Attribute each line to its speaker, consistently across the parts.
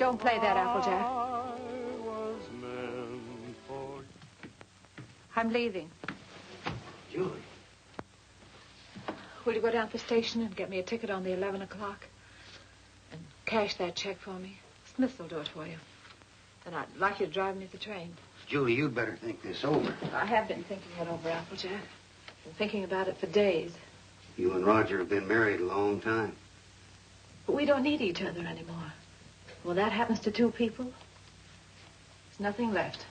Speaker 1: Don't play that, Applejack. I'm leaving.
Speaker 2: Julie.
Speaker 1: Will you go down to the station and get me a ticket on the 11 o'clock? And cash that check for me? Smith will do it for you. And I'd like you to drive me to the train.
Speaker 2: Julie, you'd better think this over.
Speaker 1: I have been thinking it over, Applejack. Been thinking about it for days.
Speaker 2: You and Roger have been married a long time.
Speaker 1: But we don't need each other anymore. Well, that happens to two people. There's nothing left.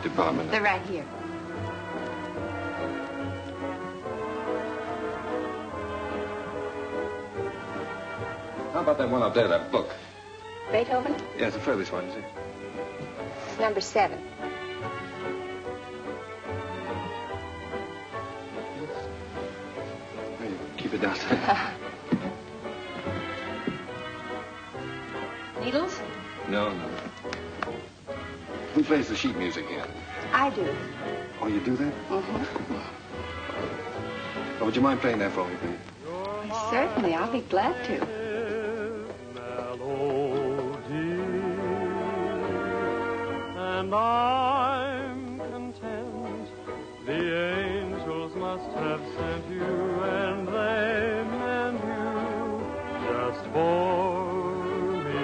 Speaker 3: Department.
Speaker 4: They're right here.
Speaker 3: How about that one up there, that book?
Speaker 4: Beethoven?
Speaker 3: Yeah, it's the furthest one, you see.
Speaker 4: It's number 7.
Speaker 3: Hey, keep it downstairs.
Speaker 4: Needles?
Speaker 3: No. Who plays the sheet music here?
Speaker 4: I do.
Speaker 3: Oh, you do that?
Speaker 4: Mm-hmm.
Speaker 3: Oh, would you mind playing that for me, please?
Speaker 4: Certainly, I'll be glad to.
Speaker 5: And I'm content. The angels must have sent you, and they meant you just for me.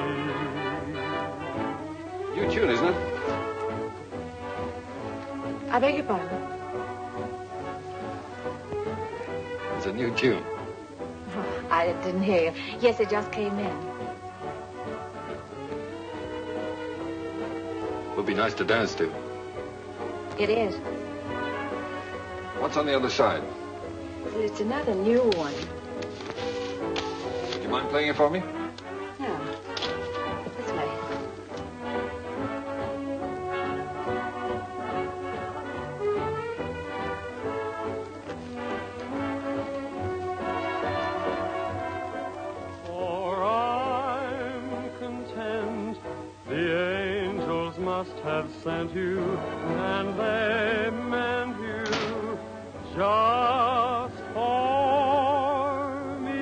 Speaker 3: New tune, isn't it?
Speaker 1: I beg your pardon.
Speaker 3: It's a new tune.
Speaker 1: Oh, I didn't hear you. Yes, it just came in.
Speaker 3: Would be nice to dance to.
Speaker 1: It is.
Speaker 3: What's on the other side?
Speaker 1: Well, it's another new one.
Speaker 3: Would you mind playing it for me?
Speaker 1: No. This way.
Speaker 5: Must have sent you, and they meant you just for me.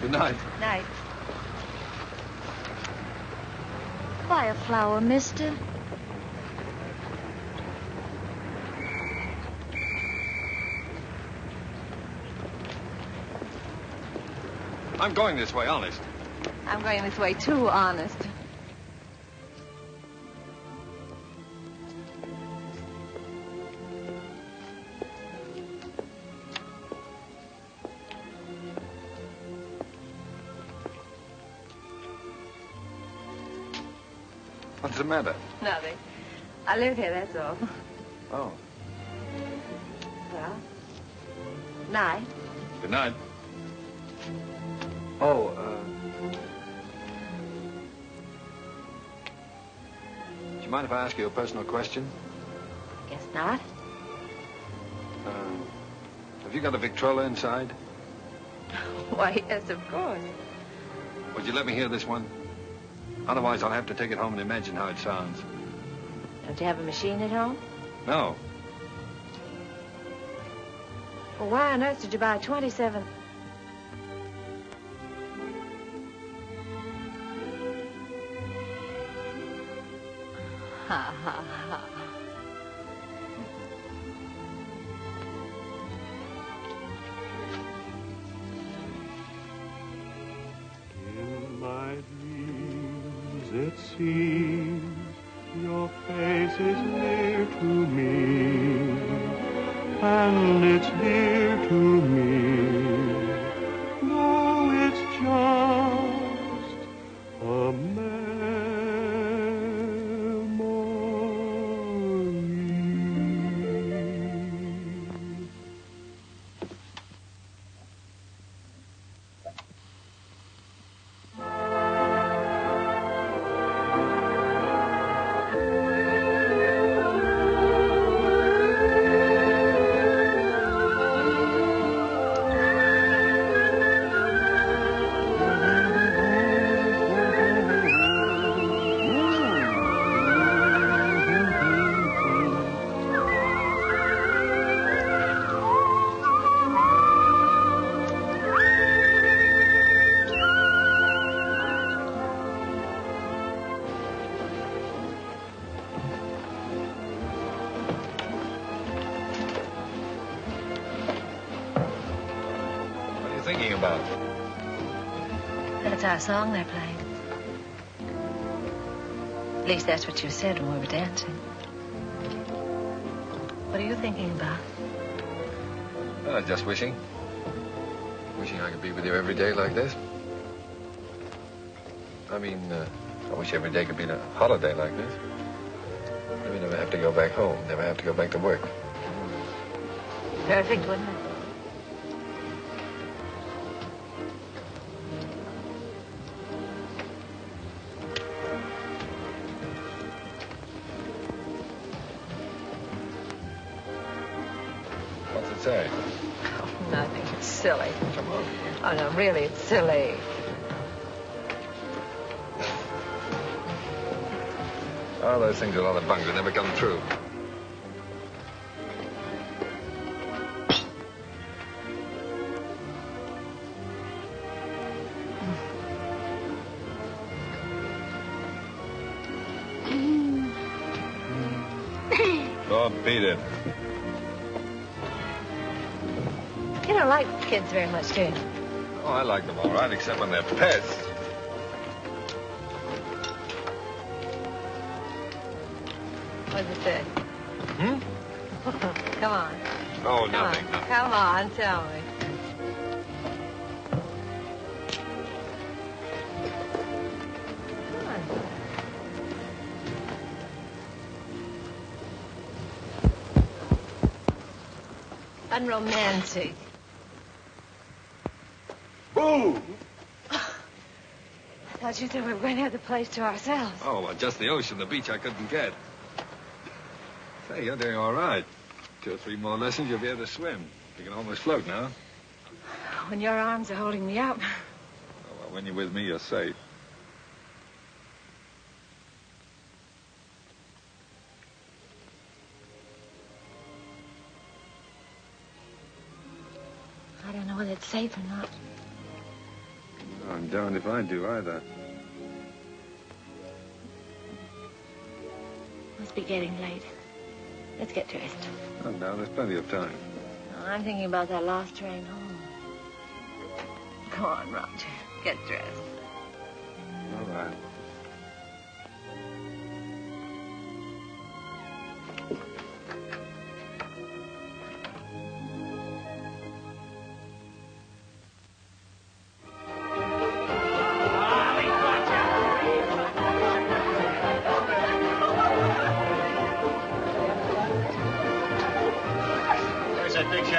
Speaker 3: Good night.
Speaker 4: Night.
Speaker 1: Buy a flower, mister.
Speaker 3: I'm going this way, honest.
Speaker 4: I'm going this way, too, honest.
Speaker 3: What's the matter?
Speaker 4: Nothing. I live here, that's all.
Speaker 3: Oh.
Speaker 4: Well, night.
Speaker 3: Good night. Oh, do you mind if I ask you a personal question?
Speaker 4: Guess not.
Speaker 3: Have you got a Victrola inside?
Speaker 4: Why, yes, of course.
Speaker 3: Would you let me hear this one? Otherwise, I'll have to take it home and imagine how it sounds.
Speaker 4: Don't you have a machine at home?
Speaker 3: No.
Speaker 4: Well, why on earth did you buy 27? Ha, ha, ha.
Speaker 5: In my dreams, it seems your face is near to me, and it's dear to me, though it's just a memory.
Speaker 3: Thinking about?
Speaker 4: That's our song they're playing. At least that's what you said when we were dancing. What are you thinking about?
Speaker 3: Just wishing. Wishing I could be with you every day like this. I mean, I wish every day could be a holiday like this. Then we never have to go back home, never have to go back to work.
Speaker 4: Perfect, wouldn't it?
Speaker 3: What's it say?
Speaker 4: Oh, nothing. It's silly.
Speaker 3: Come on.
Speaker 4: Oh, no, really, it's silly.
Speaker 3: Oh, those things are a lot of bunk. They never come true. Oh, beat it.
Speaker 4: You don't like kids very much, do you?
Speaker 3: Oh, I like them all right, except when they're pests.
Speaker 4: What does it say?
Speaker 3: Hmm?
Speaker 4: Come on.
Speaker 3: Oh,
Speaker 4: Come
Speaker 3: nothing.
Speaker 4: on. Come on, tell me. Come on. Unromantic.
Speaker 3: Boo!
Speaker 4: I thought you said we were going to have the place to ourselves.
Speaker 3: Oh, well, just the ocean, the beach I couldn't get. Say, you're doing all right. 2 or 3 more lessons, you'll be able to swim. You can almost float now.
Speaker 4: When your arms are holding me up.
Speaker 3: Oh, well, when you're with me, you're safe.
Speaker 4: I don't know whether it's safe or not.
Speaker 3: I'm darned if I do either.
Speaker 4: Must be getting late. Let's get dressed.
Speaker 3: Oh, no, there's plenty of time.
Speaker 4: Oh, I'm thinking about that last train home. Go on, Roger. Get dressed.
Speaker 3: All right.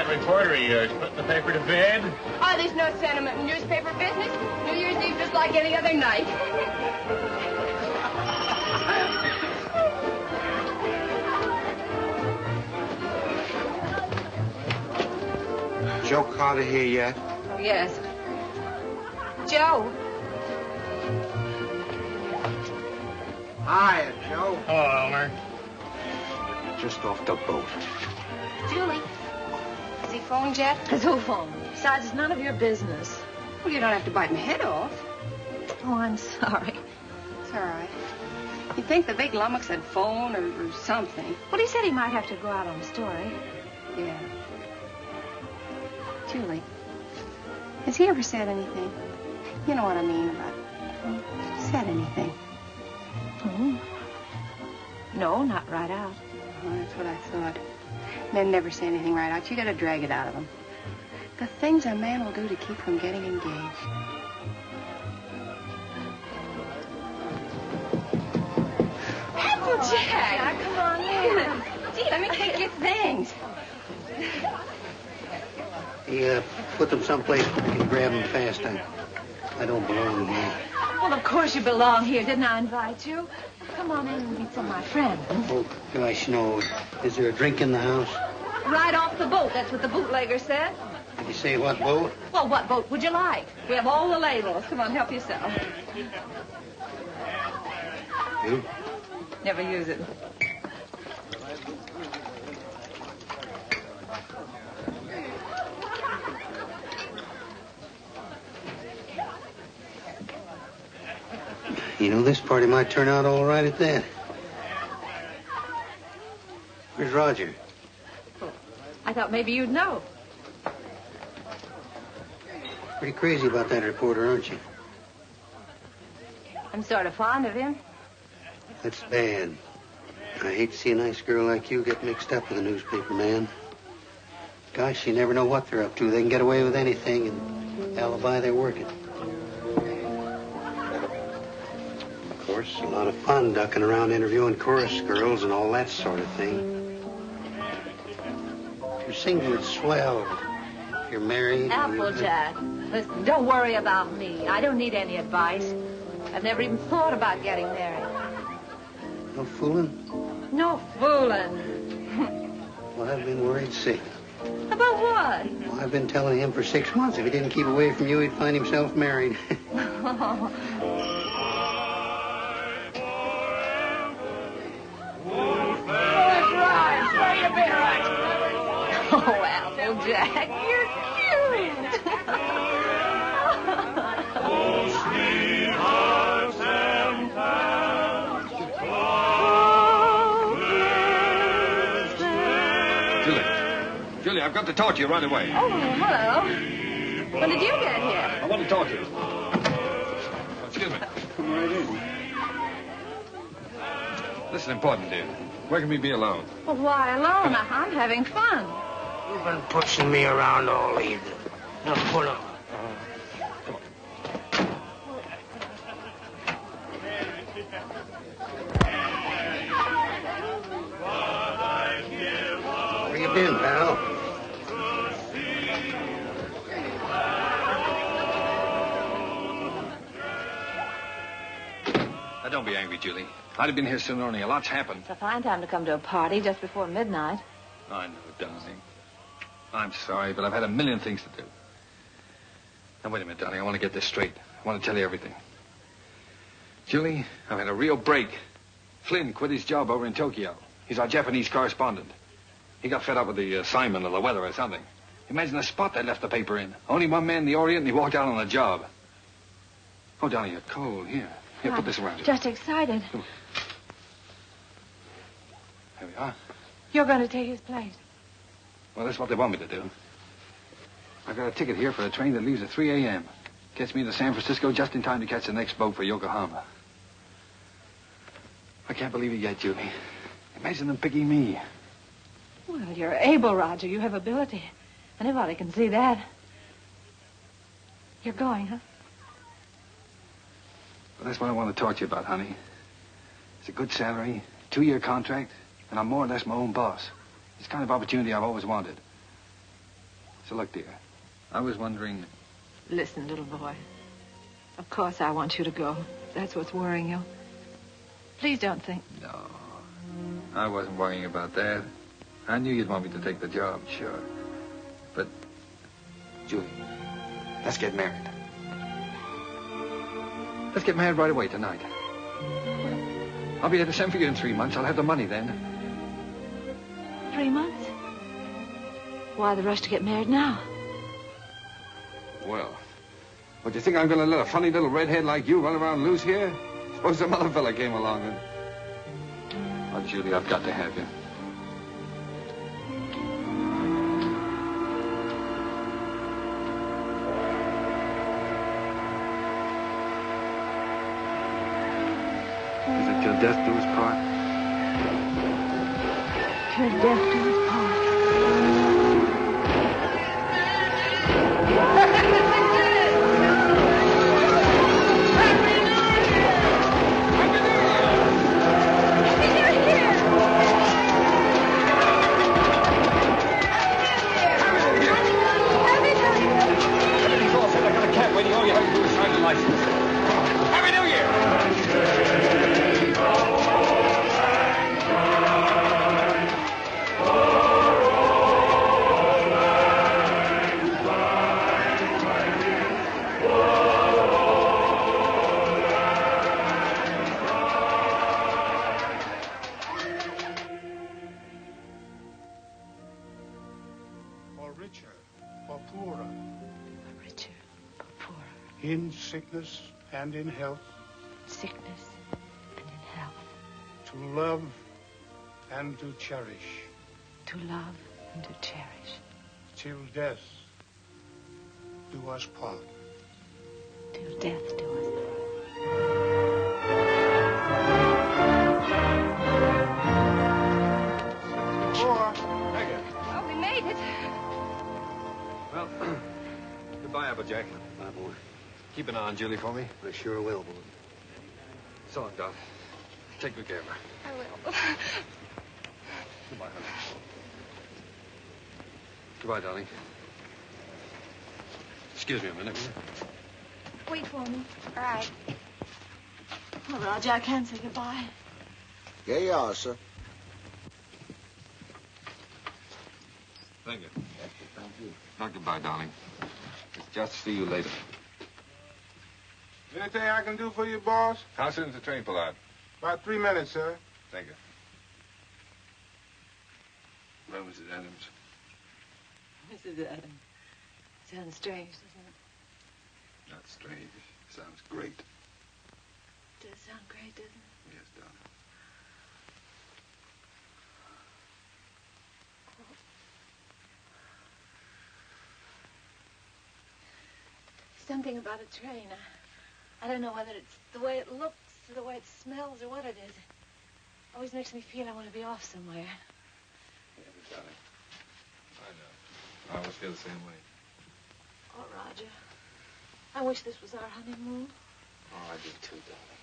Speaker 6: Reporter of yours putting the paper to bed?
Speaker 7: Oh, there's no sentiment in newspaper business. New Year's Eve just like any other night.
Speaker 2: Joe Carter here yet?
Speaker 7: Oh, yes. Joe.
Speaker 2: Hiya, Joe.
Speaker 6: Hello, Elmer.
Speaker 2: Just off the boat.
Speaker 7: Julie. Has he phoned yet?
Speaker 4: Has who phoned? Besides, it's none of your business.
Speaker 7: Well, you don't have to bite my head off.
Speaker 4: Oh, I'm sorry.
Speaker 7: It's all right. You'd think the big lummox had phoned or something.
Speaker 4: Well, he said he might have to go out on a story.
Speaker 7: Yeah. Julie, has he ever said anything? You know what I mean about said anything?
Speaker 4: Oh. No, not right out.
Speaker 7: Oh, that's what I thought. Men never say anything right out. You gotta drag it out of them. The things a man will do to keep from getting engaged. Applejack!
Speaker 4: Come on in.
Speaker 7: Gee, let me take your things.
Speaker 2: He put them someplace where we can grab them fast. I don't belong here.
Speaker 4: Well, of course you belong here. Didn't I invite you? Come on in and meet some of my friends.
Speaker 2: Oh, gosh, no. Is there a drink in the house?
Speaker 4: Right off the boat. That's what the bootlegger said.
Speaker 2: Did you say what boat?
Speaker 4: Well, what boat would you like? We have all the labels. Come on, help yourself.
Speaker 2: You?
Speaker 4: Never use it.
Speaker 2: You know, this party might turn out all right at that. Where's Roger?
Speaker 4: Oh, I thought maybe you'd know.
Speaker 2: Pretty crazy about that reporter, aren't you?
Speaker 4: I'm sort of fond of him.
Speaker 2: That's bad. I hate to see a nice girl like you get mixed up with a newspaper man. Gosh, you never know what they're up to. They can get away with anything and alibi they're working. Of course, a lot of fun ducking around interviewing chorus girls and all that sort of thing. You're singing with swell. You're married.
Speaker 4: Applejack. Listen, don't worry about me. I don't need any advice. I've never even thought about getting married.
Speaker 2: No fooling?
Speaker 4: No fooling.
Speaker 2: Well, I've been worried sick.
Speaker 4: About what?
Speaker 2: Well, I've been telling him for 6 months if he didn't keep away from you, he'd find himself married.
Speaker 4: Oh, Applejack, you're cute.
Speaker 3: Julie, I've got to talk to you right away.
Speaker 4: Oh, hello. When did you get here?
Speaker 3: I want to talk to you. Oh, excuse me.
Speaker 2: Come right in.
Speaker 3: This is important, dear. Where can we be alone?
Speaker 4: Well, why alone? I'm having fun.
Speaker 2: You've been pushing me around all evening. Now, pull up. Where you been, pal?
Speaker 3: Now, don't be angry, Julie. I'd have been here sooner, only a lot's happened.
Speaker 4: It's a fine time to come to a party just before midnight.
Speaker 3: I know, darling. I'm sorry, but I've had a million things to do. Now, wait a minute, darling. I want to get this straight. I want to tell you everything. Julie, I've had a real break. Flynn quit his job over in Tokyo. He's our Japanese correspondent. He got fed up with the assignment or the weather or something. Imagine the spot they left the paper in. Only one man in the Orient, and he walked out on the job. Oh, Donnie, you're cold. Here, put this around you.
Speaker 1: Just excited.
Speaker 3: Come on. There we are.
Speaker 1: You're going to take his place.
Speaker 3: Well, that's what they want me to do. I've got a ticket here for a train that leaves at 3 a.m. Gets me to San Francisco just in time to catch the next boat for Yokohama. I can't believe it yet, Julie. Imagine them picking me.
Speaker 1: Well, you're able, Roger. You have ability. Anybody can see that. You're going, huh?
Speaker 3: Well, that's what I want to talk to you about, honey. It's a good salary, 2-year contract, and I'm more or less my own boss. It's the kind of opportunity I've always wanted. So look, dear, I was wondering...
Speaker 1: Listen, little boy. Of course I want you to go. That's what's worrying you. Please don't think...
Speaker 3: No, I wasn't worrying about that. I knew you'd want me to take the job, sure. But, Julie, let's get married. Let's get married right away tonight. I'll be able to send for you in 3 months. I'll have the money then.
Speaker 1: 3 months? Why the rush to get married now?
Speaker 3: Well, what, do you think I'm going to let a funny little redhead like you run around loose here? Suppose some other fella came along and... Oh, Julie, I've got to have you. Is it till death do us part?
Speaker 1: Till death do us part.
Speaker 3: Happy New Year!
Speaker 8: Or richer, or poorer.
Speaker 1: Richer, poorer.
Speaker 8: In sickness and in health.
Speaker 1: Sickness and in health.
Speaker 8: To love and to cherish.
Speaker 1: To love and to cherish.
Speaker 8: Till death do us part.
Speaker 1: Till death do us part.
Speaker 7: Oh, we made it.
Speaker 3: Well, goodbye, Applejack.
Speaker 2: Bye, boy.
Speaker 3: Keep an eye on Julie for me.
Speaker 2: I sure will, boy.
Speaker 3: So long, Doc. Take good care of her.
Speaker 7: I will.
Speaker 3: Goodbye, honey. Goodbye, darling. Excuse me a minute, will you?
Speaker 1: Wait for me.
Speaker 7: All right.
Speaker 1: Oh, Roger, I can't say goodbye.
Speaker 9: Here you are, sir.
Speaker 3: Thank you. Thank you. Not goodbye, darling. It's just to see you later.
Speaker 6: Anything I can do for you, boss?
Speaker 3: How soon does the train pull out?
Speaker 6: About 3 minutes, sir.
Speaker 3: Thank you. Well, Mrs. Adams.
Speaker 1: Mrs. Adams. Sounds strange, doesn't it?
Speaker 3: Not strange. Sounds great.
Speaker 1: Does sound great, doesn't it?
Speaker 3: Yes, darling.
Speaker 1: Something about a train. I don't know whether it's the way it looks or the way it smells or what it is. It always makes me feel I want to be off somewhere.
Speaker 3: Yes, darling. I know. I always feel the same way.
Speaker 1: Oh, Roger. I wish this was our honeymoon.
Speaker 3: Oh, I do too, darling.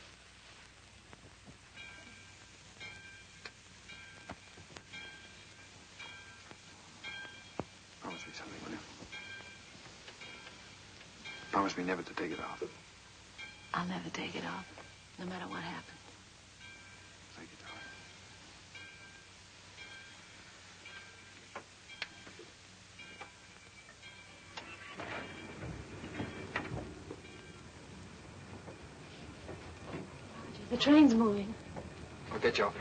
Speaker 3: Promise me something, will you? Promise me never to take it off.
Speaker 1: I'll never take it off, no matter what happens.
Speaker 3: Thank you, darling.
Speaker 1: Roger, the train's moving.
Speaker 3: I'll get you off.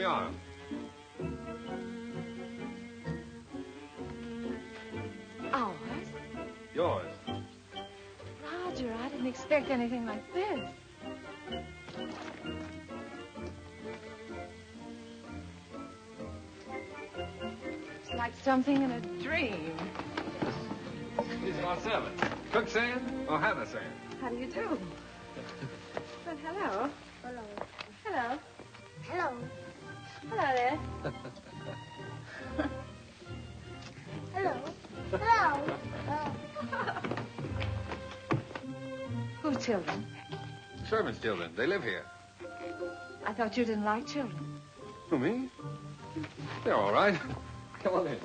Speaker 3: we are.
Speaker 1: Ours?
Speaker 3: Yours.
Speaker 1: Roger, I didn't expect anything like this. It's like something in a dream.
Speaker 3: These are our servants. Cook saying or Hannah saying?
Speaker 1: How do you do? Well, hello.
Speaker 10: Hello.
Speaker 1: Hello.
Speaker 10: Hello.
Speaker 1: Hello there.
Speaker 10: Hello. Hello.
Speaker 1: Whose children?
Speaker 3: Servants' children. They live here.
Speaker 1: I thought you didn't like children.
Speaker 3: Who, me? They're all right. Come on in.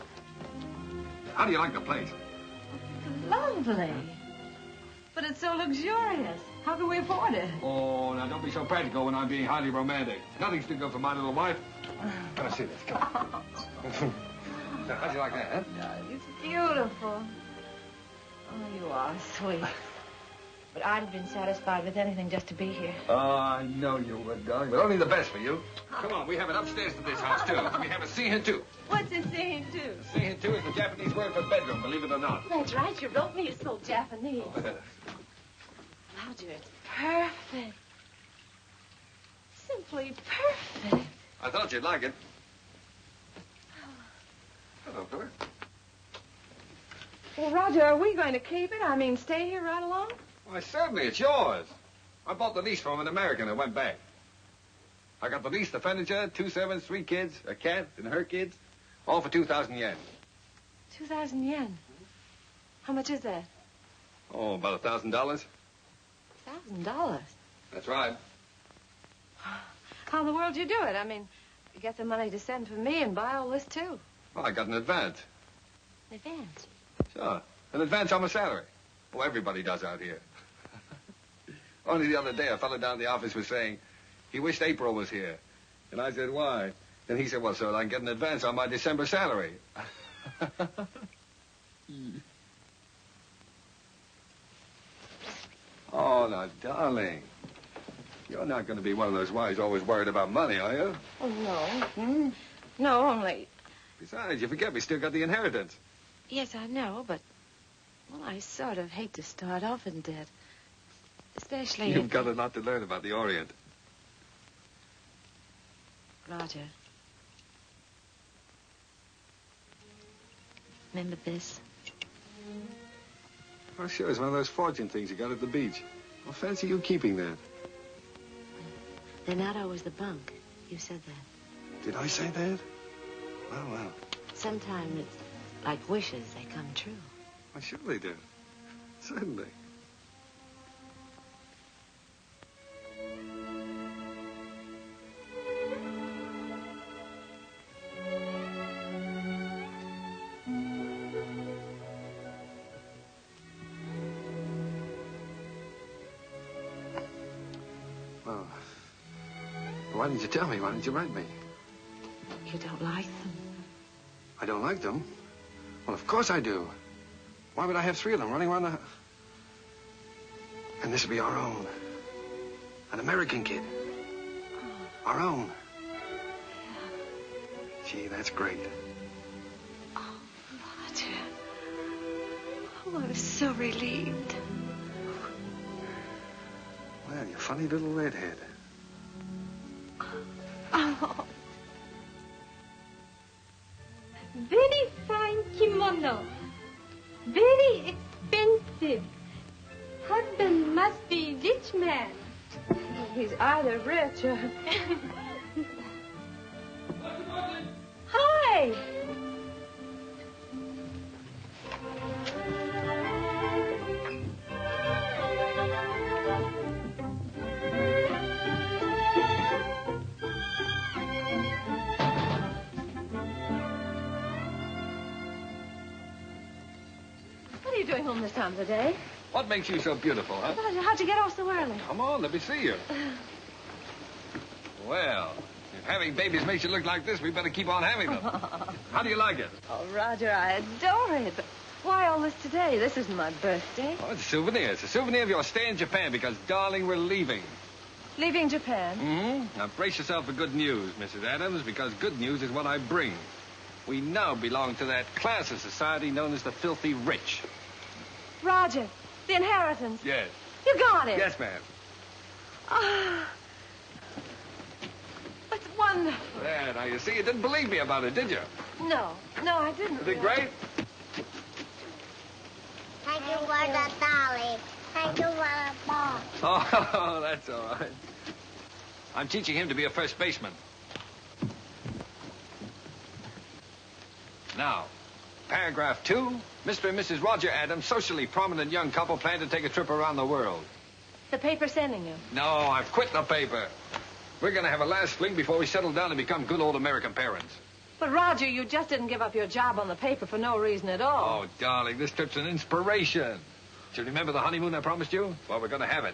Speaker 3: How do you like the place?
Speaker 1: Lovely. But it's so luxurious. How can we afford it?
Speaker 3: Oh, now don't be so practical when I'm being highly romantic. Nothing's too good for my little wife. Come on, see this. Come on. Now, how'd you like that, huh?
Speaker 1: It's beautiful. Oh, you are sweet. But I'd have been satisfied with anything just to be here.
Speaker 3: Oh, I know you would, darling, but only the best for you. Come on, we have it upstairs to this house, too. We have a seihin-tu.
Speaker 1: What's a seihin-tu?
Speaker 3: Seihin-tu is the Japanese word for bedroom, believe it or not.
Speaker 1: That's right. You wrote me. It's so Japanese. Roger, it's perfect. Simply perfect.
Speaker 3: I thought you'd like it. Hello, Philip.
Speaker 1: Well, Roger, are we going to keep it? I mean, stay here right along?
Speaker 3: Why, certainly, it's yours. I bought the lease from an American and went back. I got the lease, the furniture, 2 servants, 3 kids, a cat, and her kids, all for 2,000 yen.
Speaker 1: 2,000 yen? How much is that?
Speaker 3: Oh, about $1,000.
Speaker 1: $1,000?
Speaker 3: That's right.
Speaker 1: How in the world do you do it? I mean, you get the money to send for me and buy all this, too.
Speaker 3: Well, I got an advance.
Speaker 1: Advance?
Speaker 3: Sure. An advance on my salary. Oh, everybody does out here. Only the other day, a fellow down at the office was saying he wished April was here. And I said, why? And he said, well, so I can get an advance on my December salary. Oh, now, darling. You're not going to be one of those wives always worried about money, are you?
Speaker 1: Oh, no. No, only...
Speaker 3: Besides, you forget we still got the inheritance.
Speaker 1: Yes, I know, but... Well, I sort of hate to start off in debt. Especially
Speaker 3: You've got a lot to learn about the Orient.
Speaker 1: Roger. Remember this?
Speaker 3: Oh, sure. It's one of those fortune things you got at the beach. Well, fancy you keeping that.
Speaker 1: They're not always the bunk. You said that.
Speaker 3: Did I say that? Well, well.
Speaker 1: Sometimes it's like wishes. They come true.
Speaker 3: Well, sure they do. Certainly. Well, why didn't you tell me? Why didn't you write me?
Speaker 1: You don't like them?
Speaker 3: I don't like them? Well, of course I do. Why would I have 3 of them running around the... And this would be our own. An American kid. Oh. Our own. Yeah. Gee, that's great.
Speaker 1: Oh, Roger. Oh, I'm so relieved.
Speaker 3: Well, you funny little redhead.
Speaker 1: Oh.
Speaker 10: Very fine kimono. Very expensive. Husband must be rich man.
Speaker 1: He's either rich or...
Speaker 10: Hi.
Speaker 1: What are you doing home this time of the day?
Speaker 3: What makes you so beautiful, huh?
Speaker 1: How'd you get off so early?
Speaker 3: Come on, let me see you. Well, if having babies makes you look like this, we better keep on having them. How do you like it?
Speaker 1: Oh, Roger, I adore it. But why all this today? This isn't my birthday.
Speaker 3: Oh, it's a souvenir. It's a souvenir of your stay in Japan because, darling, we're leaving.
Speaker 4: Leaving Japan?
Speaker 3: Mm-hmm. Now brace yourself for good news, Mrs. Adams, because good news is what I bring. We now belong to that class of society known as the filthy rich.
Speaker 4: Roger, the inheritance.
Speaker 3: Yes.
Speaker 4: You got it.
Speaker 3: Yes, ma'am.
Speaker 4: Ah. It's wonderful.
Speaker 3: There, now you see, you didn't believe me about it, did you?
Speaker 4: No, I didn't.
Speaker 3: Isn't it great?
Speaker 11: Thank you for the dolly. Thank you for the ball.
Speaker 3: Oh, that's all right. I'm teaching him to be a first baseman. Now, paragraph 2. Mr. and Mrs. Roger Adams, socially prominent young couple, plan to take a trip around the world.
Speaker 4: The paper's sending you.
Speaker 3: No, I've quit the paper. We're going to have a last fling before we settle down and become good old American parents.
Speaker 4: But, Roger, you just didn't give up your job on the paper for no reason at all.
Speaker 3: Oh, darling, this trip's an inspiration. Do you remember the honeymoon I promised you? Well, we're going to have it.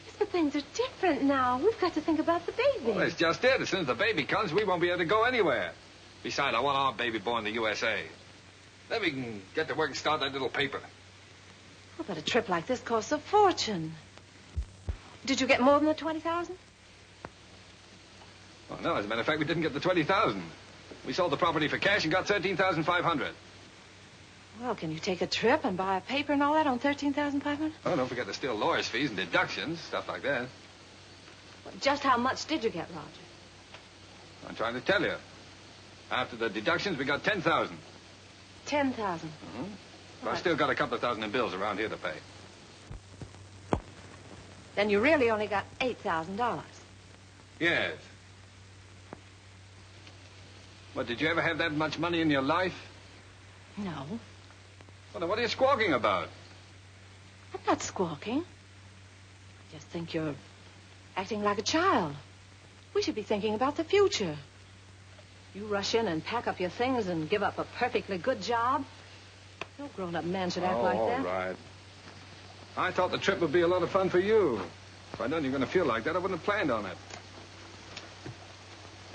Speaker 4: Yes, but things are different now. We've got to think about the baby.
Speaker 3: Well, that's just it. As soon as the baby comes, we won't be able to go anywhere. Besides, I want our baby born in the USA. Then we can get to work and start that little paper.
Speaker 4: Oh, but a trip like this costs a fortune. Did you get more than the $20,000?
Speaker 3: Oh, no, as a matter of fact, we didn't get the $20,000. We sold the property for cash and got $13,500.
Speaker 4: Well, can you take a trip and buy a paper and all that on $13,500?
Speaker 3: Oh, don't forget the still lawyer's fees and deductions, stuff like that.
Speaker 4: Well, just how much did you get, Roger?
Speaker 3: I'm trying to tell you. After the deductions, we got $10,000.
Speaker 4: $10,000?
Speaker 3: Mm-hmm. But I've still got a couple of thousand in bills around here to pay.
Speaker 4: Then you really only got $8,000.
Speaker 3: Yes. But did you ever have that much money in your life?
Speaker 4: No.
Speaker 3: Well, then what are you squawking about?
Speaker 4: I'm not squawking. I just think you're acting like a child. We should be thinking about the future. You rush in and pack up your things and give up a perfectly good job. No grown-up man should act like that.
Speaker 3: All right. I thought the trip would be a lot of fun for you. If I'd known you were going to feel like that, I wouldn't have planned on it.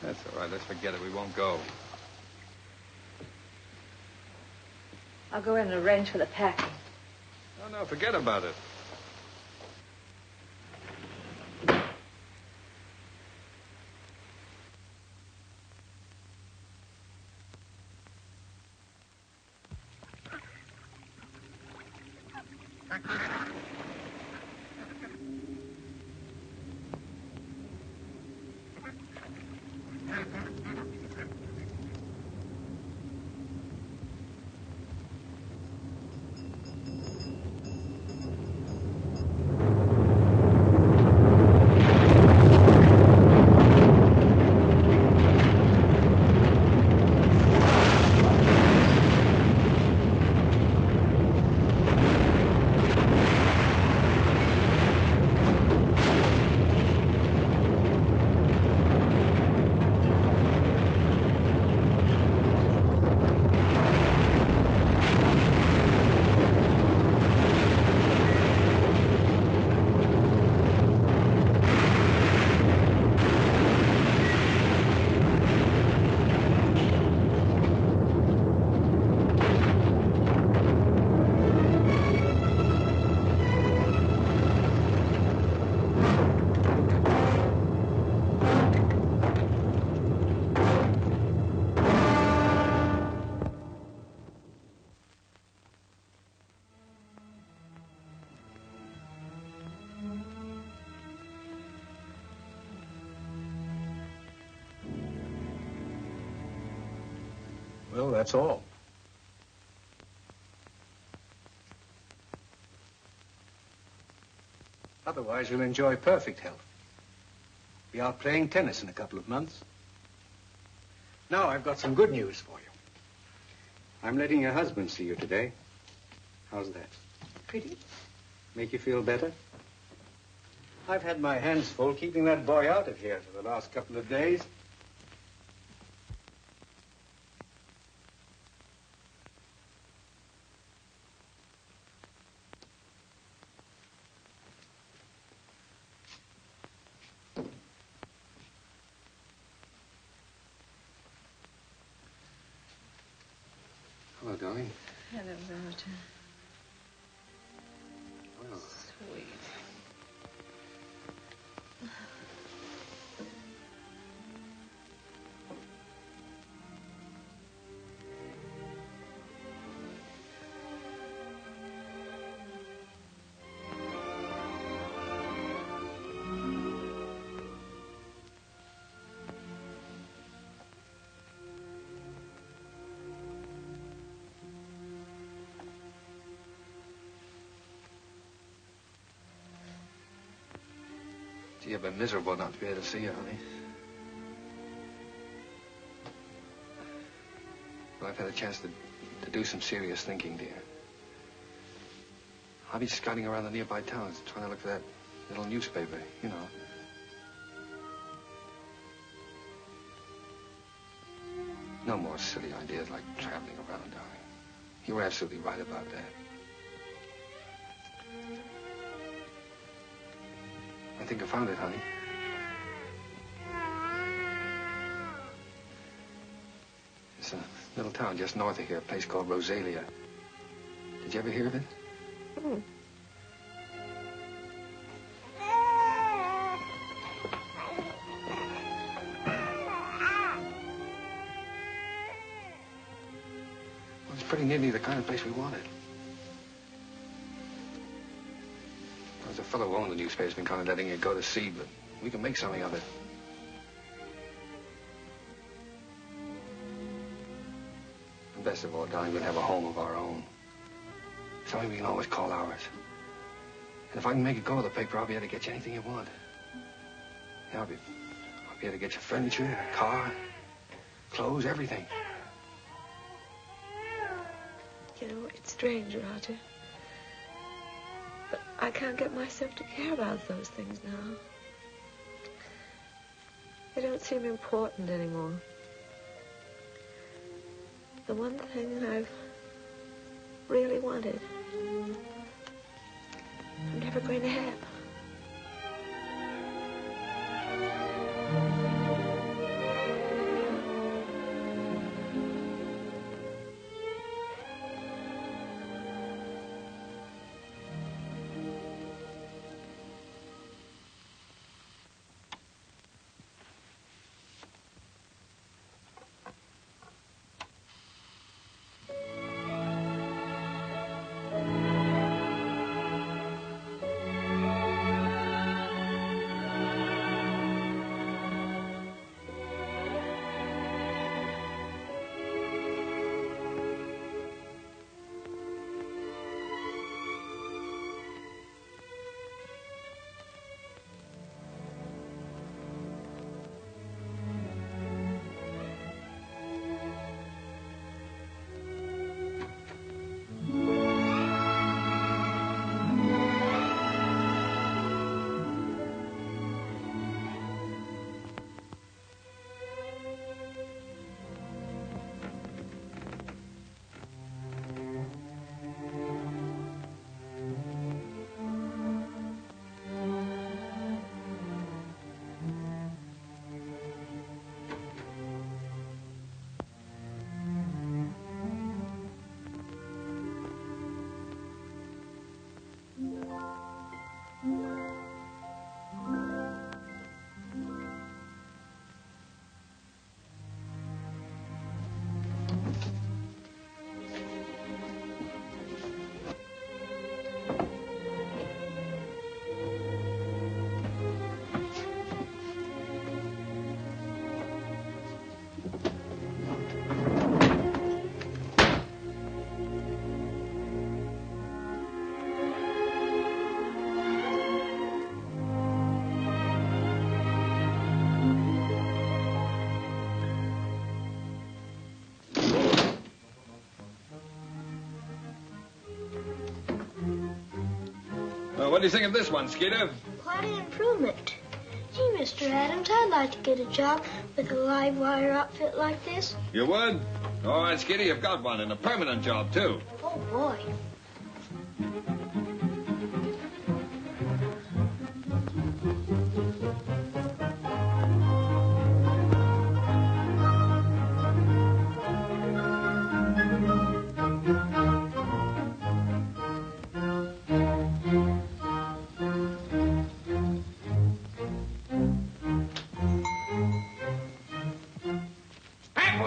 Speaker 3: That's all right. Let's forget it. We won't go.
Speaker 4: I'll go in and arrange for the packing.
Speaker 3: Oh, no, forget about it.
Speaker 12: Well, that's all. Otherwise, you'll enjoy perfect health. Be out playing tennis in a couple of months. Now, I've got some good news for you. I'm letting your husband see you today. How's that?
Speaker 7: Pretty.
Speaker 12: Make you feel better? I've had my hands full keeping that boy out of here for the last couple of days.
Speaker 2: Hello, darling.
Speaker 4: Hello, Roger.
Speaker 2: Well,
Speaker 4: Sweet.
Speaker 3: Gee, I've been miserable not to be able to see you, honey. Well, I've had a chance to do some serious thinking, dear. I'll be scouting around the nearby towns, trying to look for that little newspaper, you know. No more silly ideas like traveling around, darling. You were absolutely right about that. I think I found it, honey. It's a little town just north of here, a place called Rosalia. Did you ever hear of it?
Speaker 10: Mm.
Speaker 3: Well, it's pretty nearly the kind of place we wanted. There's a fellow who owned the newspaper has been kind of letting it go to seed, but we can make something of it. And best of all, darling, we'll have a home of our own. Something we can always call ours. And if I can make it go to the paper, I'll be able to get you anything you want. Yeah, I'll be able to get you furniture, a car, clothes, everything.
Speaker 10: You know, it's strange, Roger. But I can't get myself to care about those things now. They don't seem important anymore. The one thing I've really wanted, I'm never going to have.
Speaker 3: What do you think of this one, Skeeter?
Speaker 11: Quite an improvement. Gee, Mr. Adams, I'd like to get a job with a live wire outfit like this.
Speaker 3: You would? All right, Skeeter, you've got one, and a permanent job, too.
Speaker 11: Oh, boy.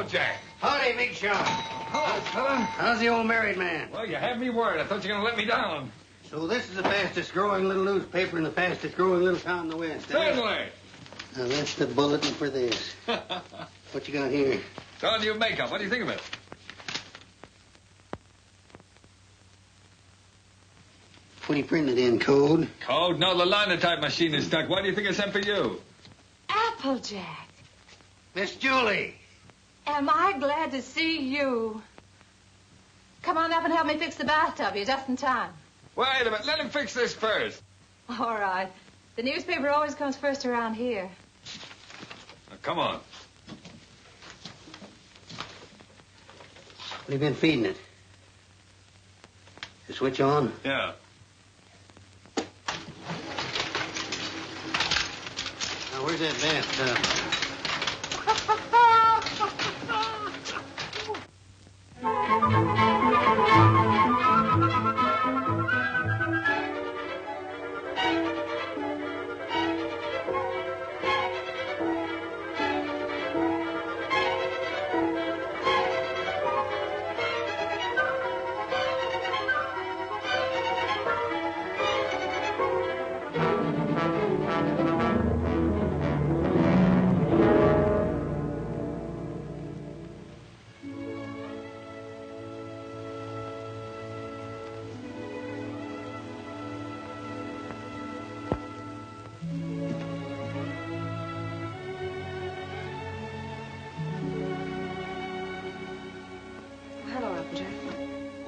Speaker 3: Jack.
Speaker 2: Howdy, Big Shot.
Speaker 3: Hello, fella.
Speaker 2: How's the old married man?
Speaker 3: Well, you had me worried. I thought you were going to let me down.
Speaker 2: So this is the fastest growing little newspaper in the fastest growing little town in the West.
Speaker 3: Certainly.
Speaker 2: Now, that's the bulletin for this. What you got here?
Speaker 3: It's all new makeup. What do you think of it?
Speaker 2: when he printed it in code.
Speaker 3: Code? No, the linotype machine is stuck. Why do you think I sent for you?
Speaker 4: Applejack.
Speaker 2: Miss Julie.
Speaker 4: Am I glad to see you? Come on up and help me fix the bathtub. You're just in time.
Speaker 3: Wait a minute. Let him fix this first.
Speaker 4: All right. The newspaper always comes first around here.
Speaker 3: Now, come on.
Speaker 2: What have you been feeding it? The switch on?
Speaker 3: Yeah.
Speaker 2: Now, where's that bathtub?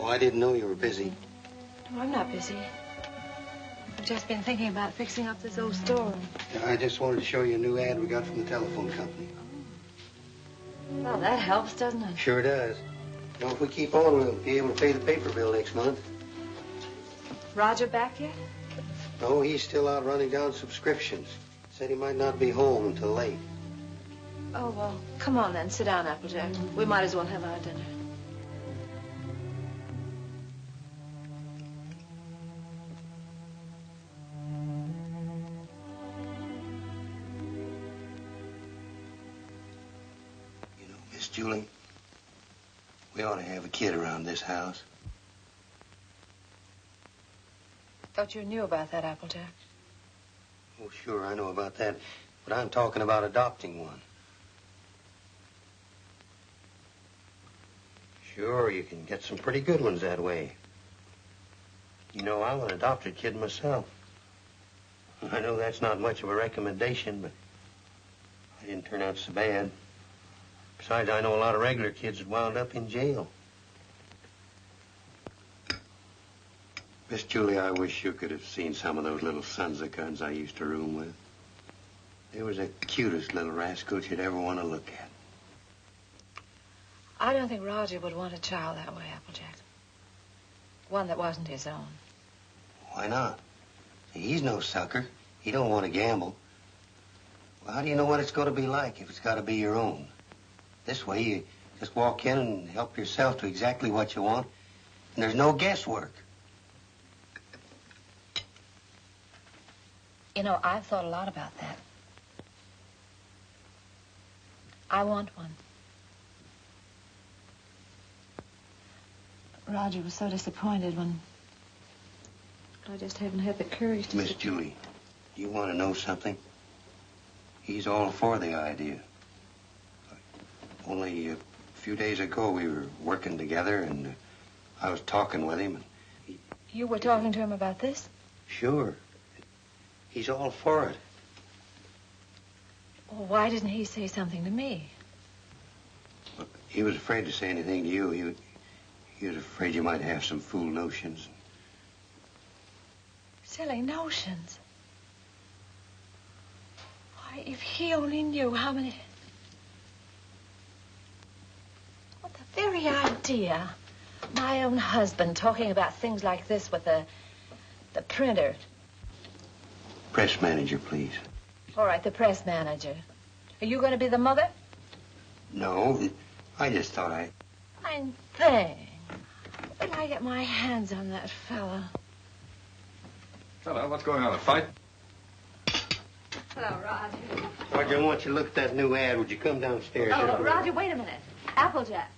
Speaker 2: I didn't know you were busy.
Speaker 4: No, I'm not busy. I've just been thinking about fixing up this old store.
Speaker 2: I just wanted to show you a new ad we got from the telephone company.
Speaker 4: Well, that helps, doesn't it?
Speaker 2: Sure does. You know, if we keep on, we'll be able to pay the paper bill next month.
Speaker 4: Roger back yet?
Speaker 2: No, he's still out running down subscriptions. Said he might not be home until late.
Speaker 4: Oh, well, come on then. Sit down, Applejack. We might as well have our dinner.
Speaker 2: Julie, we ought to have a kid around this house.
Speaker 4: Thought you knew about that, Applejack.
Speaker 2: Oh, sure, I know about that. But I'm talking about adopting one. Sure, you can get some pretty good ones that way. You know, I'm an adopted kid myself. I know that's not much of a recommendation, but I didn't turn out so bad. Besides, I know a lot of regular kids that wound up in jail. Miss Julie, I wish you could have seen some of those little sons of guns I used to room with. They was the cutest little rascals you'd ever want to look at.
Speaker 4: I don't think Roger would want a child that way, Applejack. One that wasn't his own.
Speaker 2: Why not? He's no sucker. He don't want to gamble. Well, how do you know what it's going to be like if it's got to be your own? This way, you just walk in and help yourself to exactly what you want, and there's no guesswork.
Speaker 4: You know, I've thought a lot about that. I want one. Roger was so disappointed when I just haven't had the courage to...
Speaker 2: Miss Julie, you want to know something? He's all for the idea. Only a few days ago, we were working together, and I was talking with him. And
Speaker 4: You were talking to him about this?
Speaker 2: Sure. He's all for it.
Speaker 4: Well, why didn't he say something to me?
Speaker 2: Look, he was afraid to say anything to you. He was afraid you might have some fool notions.
Speaker 4: Silly notions. Why, if he only knew how many... What the very idea. My own husband talking about things like this with the printer.
Speaker 2: Press manager, please.
Speaker 4: All right, the press manager. Are you going to be the mother?
Speaker 2: No, I just thought I...
Speaker 4: Fine thing. When I get my hands on that fella.
Speaker 3: Hello, what's going on, a fight?
Speaker 4: Hello, Roger.
Speaker 2: Roger, I want you to look at that new ad. Would you come downstairs?
Speaker 4: Oh, Roger, wait a minute. Applejack.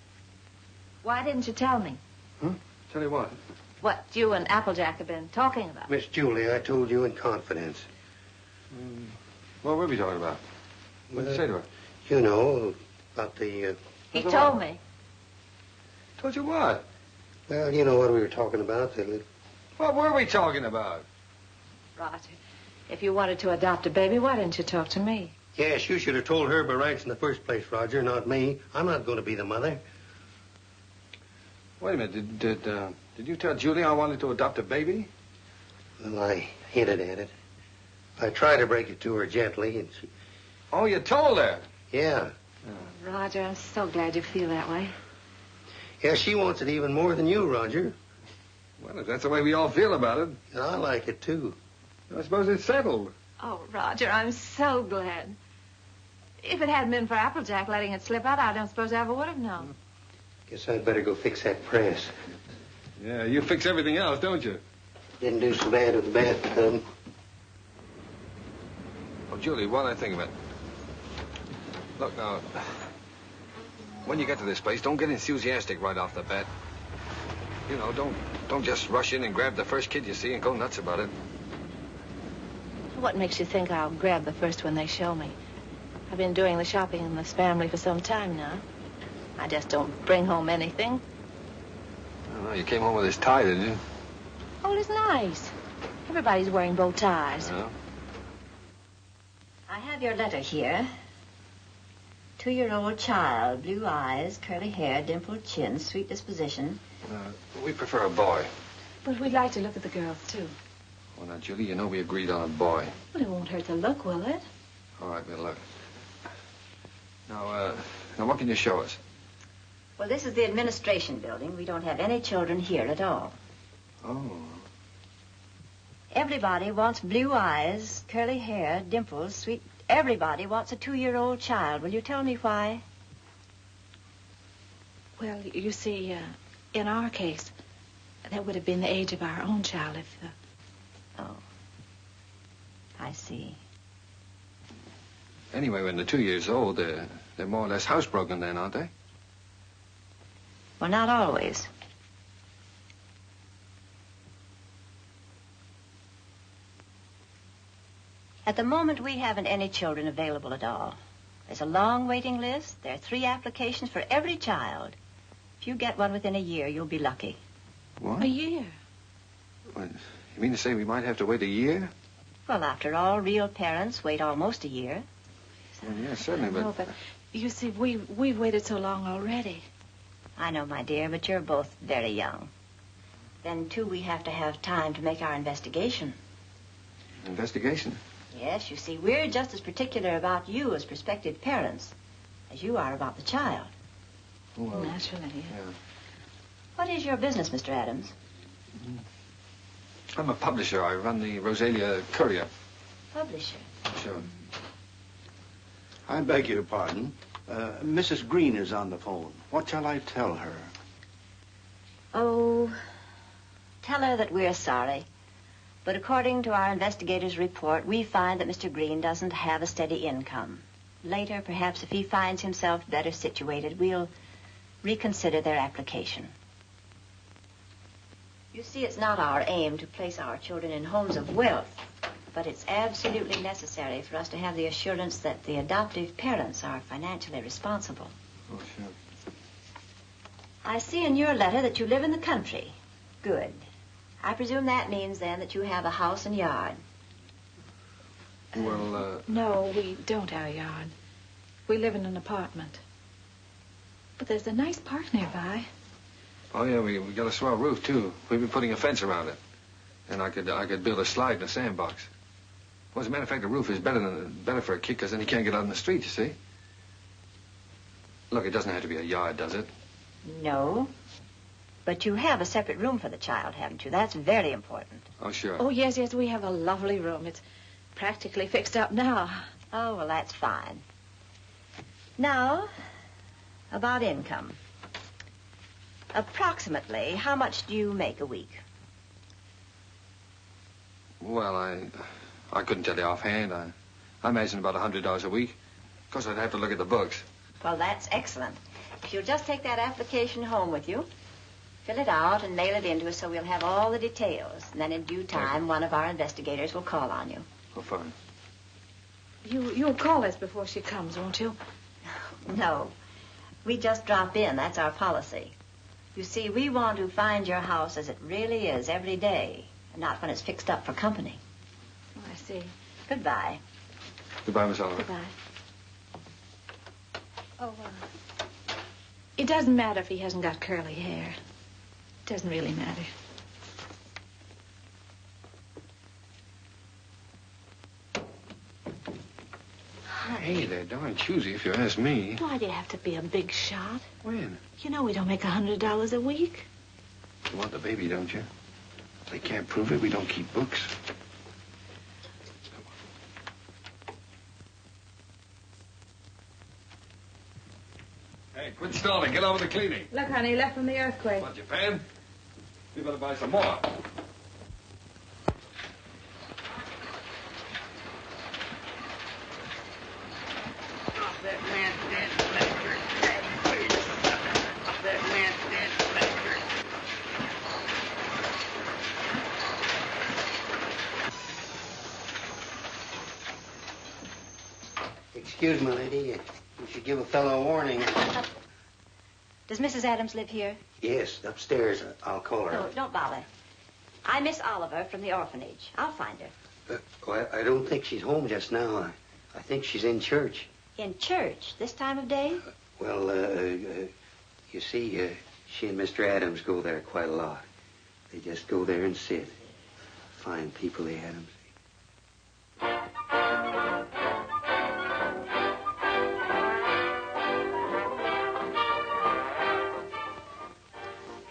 Speaker 4: Why didn't you tell me?
Speaker 2: Huh?
Speaker 3: Tell you what?
Speaker 4: What you and Applejack have been talking about.
Speaker 2: Miss Julie, I told you in confidence.
Speaker 3: What were we talking about? What did you say to her?
Speaker 2: You know, about the...
Speaker 4: He told me.
Speaker 3: Told you what?
Speaker 2: Well, you know what we were talking about, the
Speaker 3: What were we talking about?
Speaker 4: Roger, if you wanted to adopt a baby, why didn't you talk to me?
Speaker 2: Yes, you should have told her by rights in the first place, Roger, not me. I'm not going to be the mother.
Speaker 3: Wait a minute. Did you tell Julie I wanted to adopt a baby?
Speaker 2: Well, I hinted at it. I tried to break it to her gently, and she...
Speaker 3: Oh, you told her?
Speaker 2: Yeah.
Speaker 4: Oh, Roger, I'm so glad you feel that way.
Speaker 2: Yeah, she wants it even more than you, Roger.
Speaker 3: Well, if that's the way we all feel about it.
Speaker 2: And I like it, too.
Speaker 3: I suppose it's settled.
Speaker 4: Oh, Roger, I'm so glad. If it hadn't been for Applejack letting it slip out, I don't suppose I ever would have known.
Speaker 2: Guess I'd better go fix that press.
Speaker 3: Yeah, you fix everything else, don't you?
Speaker 2: Didn't do so bad with the bathtub.
Speaker 3: Oh, Julie, what I think of it. Look, now, when you get to this place, don't get enthusiastic right off the bat. You know, don't just rush in and grab the first kid you see and go nuts about it.
Speaker 4: What makes you think I'll grab the first one they show me? I've been doing the shopping in this family for some time now. I just don't bring home anything.
Speaker 3: Oh, you came home with this tie, didn't you?
Speaker 4: Oh, it's nice. Everybody's wearing bow ties.
Speaker 3: Yeah.
Speaker 13: I have your letter here. 2-year-old child, blue eyes, curly hair, dimpled chin, sweet disposition.
Speaker 3: We prefer a boy.
Speaker 4: But we'd like to look at the girls, too.
Speaker 3: Well, now, Julie, you know we agreed on a boy.
Speaker 4: Well, it won't hurt to look, will it?
Speaker 3: All right, we'll look. Now what can you show us?
Speaker 13: Well, this is the administration building. We don't have any children here at all.
Speaker 3: Oh.
Speaker 13: Everybody wants blue eyes, curly hair, dimples, sweet... Everybody wants a 2-year-old child. Will you tell me why?
Speaker 4: Well, you see, in our case, that would have been the age of our own child if...
Speaker 13: Oh. I see.
Speaker 3: Anyway, when they're 2 years old, they're more or less housebroken then, aren't they?
Speaker 13: Well, not always. At the moment, we haven't any children available at all. There's a long waiting list. There are 3 applications for every child. If you get one within a year, you'll be lucky.
Speaker 3: What?
Speaker 4: A year?
Speaker 3: What, you mean to say we might have to wait a year?
Speaker 13: Well, after all, real parents wait almost a year.
Speaker 3: Well, yeah, certainly,
Speaker 4: No, but you see, we've waited so long already.
Speaker 13: I know, my dear, but you're both very young. Then, too, we have to have time to make our investigation.
Speaker 3: Investigation?
Speaker 13: Yes, you see, we're just as particular about you as prospective parents as you are about the child.
Speaker 3: Well,
Speaker 4: naturally,
Speaker 3: yeah.
Speaker 13: What is your business, Mr. Adams?
Speaker 3: I'm a publisher. I run the Rosalia Courier.
Speaker 13: Publisher?
Speaker 3: Sure.
Speaker 14: I beg your pardon. Mrs. Green is on the phone. What shall I tell her?
Speaker 13: Oh, tell her that we're sorry. But according to our investigator's report, we find that Mr. Green doesn't have a steady income. Later, perhaps if he finds himself better situated, we'll reconsider their application. You see, it's not our aim to place our children in homes of wealth, but it's absolutely necessary for us to have the assurance that the adoptive parents are financially responsible.
Speaker 3: Oh, sure.
Speaker 13: I see in your letter that you live in the country. Good. I presume that means, then, that you have a house and yard.
Speaker 3: Well,
Speaker 4: No, we don't have a yard. We live in an apartment. But there's a nice park nearby.
Speaker 3: Oh, yeah, we got a swell roof, too. We've been putting a fence around it. And I could build a slide in a sandbox. Well, as a matter of fact, the roof is better for a kid, because then he can't get out in the street, you see. Look, it doesn't have to be a yard, does it?
Speaker 13: No. But you have a separate room for the child, haven't you? That's very important.
Speaker 3: Oh, sure.
Speaker 4: Oh, yes, we have a lovely room. It's practically fixed up now.
Speaker 13: Oh, well, that's fine. Now, about income. Approximately, how much do you make a week?
Speaker 3: Well, I couldn't tell you offhand. I imagine about $100 a week. Of course, I'd have to look at the books.
Speaker 13: Well, that's excellent. If you'll just take that application home with you, fill it out and mail it in to us so we'll have all the details. And then in due time, one of our investigators will call on you.
Speaker 3: Oh, fine.
Speaker 4: You'll call us before she comes, won't you?
Speaker 13: No. We just drop in. That's our policy. You see, we want to find your house as it really is every day, and not when it's fixed up for company.
Speaker 4: Oh, I see.
Speaker 13: Goodbye.
Speaker 3: Goodbye, Miss Oliver.
Speaker 4: Goodbye. Oh, it doesn't matter if he hasn't got curly hair. It doesn't really matter.
Speaker 3: Hey, they're darn choosy, if you ask me.
Speaker 4: Why do you have to be a big shot?
Speaker 3: When?
Speaker 4: You know we don't make $100 a week.
Speaker 3: You want the baby, don't you? If they can't prove it, we don't keep books. Hey, quit stalling. Get on with the cleaning.
Speaker 4: Look, honey, left from the earthquake.
Speaker 3: What, Japan? We better buy some more.
Speaker 2: Excuse me, lady. You should give a fellow a warning.
Speaker 13: Does Mrs. Adams live here?
Speaker 2: Yes, upstairs. I'll call her.
Speaker 13: No, don't bother. I'm Miss Oliver from the orphanage. I'll find her.
Speaker 2: I don't think she's home just now. I think she's in church.
Speaker 13: In church? This time of day?
Speaker 2: You see, she and Mr. Adams go there quite a lot. They just go there and sit. Fine people, the Adams.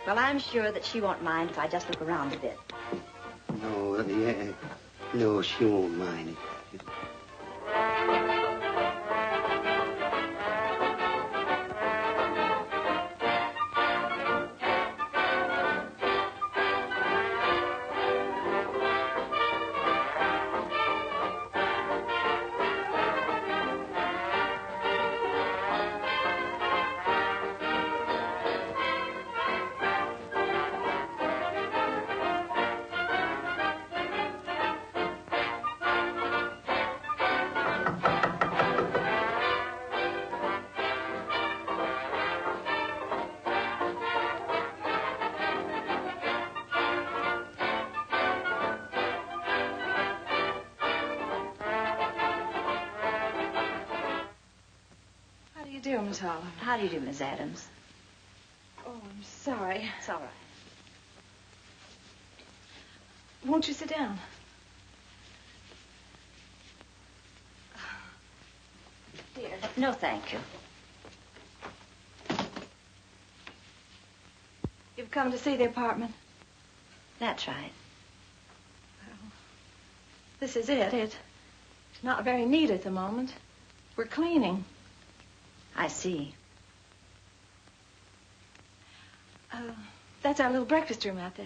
Speaker 13: Well, I'm sure that she won't mind if I just look around a bit.
Speaker 2: No, she won't mind.
Speaker 4: Miss Oliver.
Speaker 13: How do you do, Miss Adams?
Speaker 4: Oh, I'm sorry.
Speaker 13: It's all right.
Speaker 4: Won't you sit down?
Speaker 13: Dear. No, thank you.
Speaker 4: You've come to see the apartment?
Speaker 13: That's right.
Speaker 4: Well, this is it. It's not very neat at the moment. We're cleaning.
Speaker 13: I see.
Speaker 4: That's our little breakfast room out there.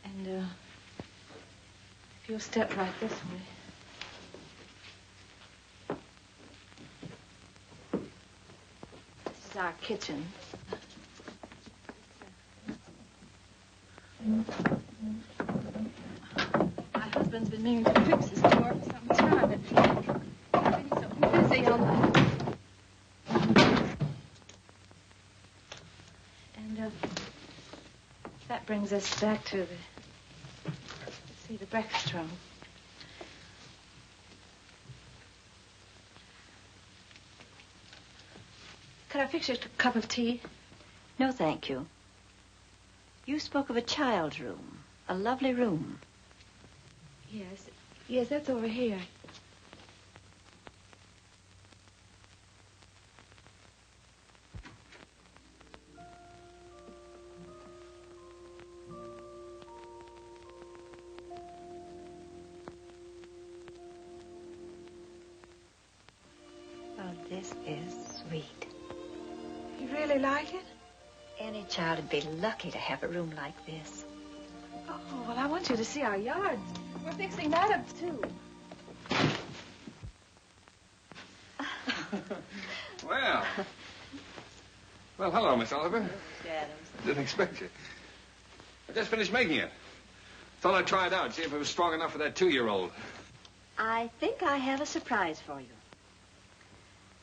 Speaker 4: And, if you'll step right this way. This is our kitchen. My husband's been meaning to fix this door for some time, but he's so busy on the... And, that brings us back to the breakfast room. Could I fix you a cup of tea?
Speaker 13: No, thank you. You spoke of a child's room, a lovely room.
Speaker 4: Yes, that's over here.
Speaker 13: Oh, this is sweet.
Speaker 4: You really like it?
Speaker 13: Any child would be lucky to have a room like this.
Speaker 4: Oh, well, I want you to see our yard. We're fixing that up, too.
Speaker 3: Well, hello, Miss Oliver.
Speaker 13: Mr. Adams.
Speaker 3: Didn't expect you. I just finished making it. Thought I'd try it out, see if it was strong enough for that 2-year-old.
Speaker 13: I think I have a surprise for you.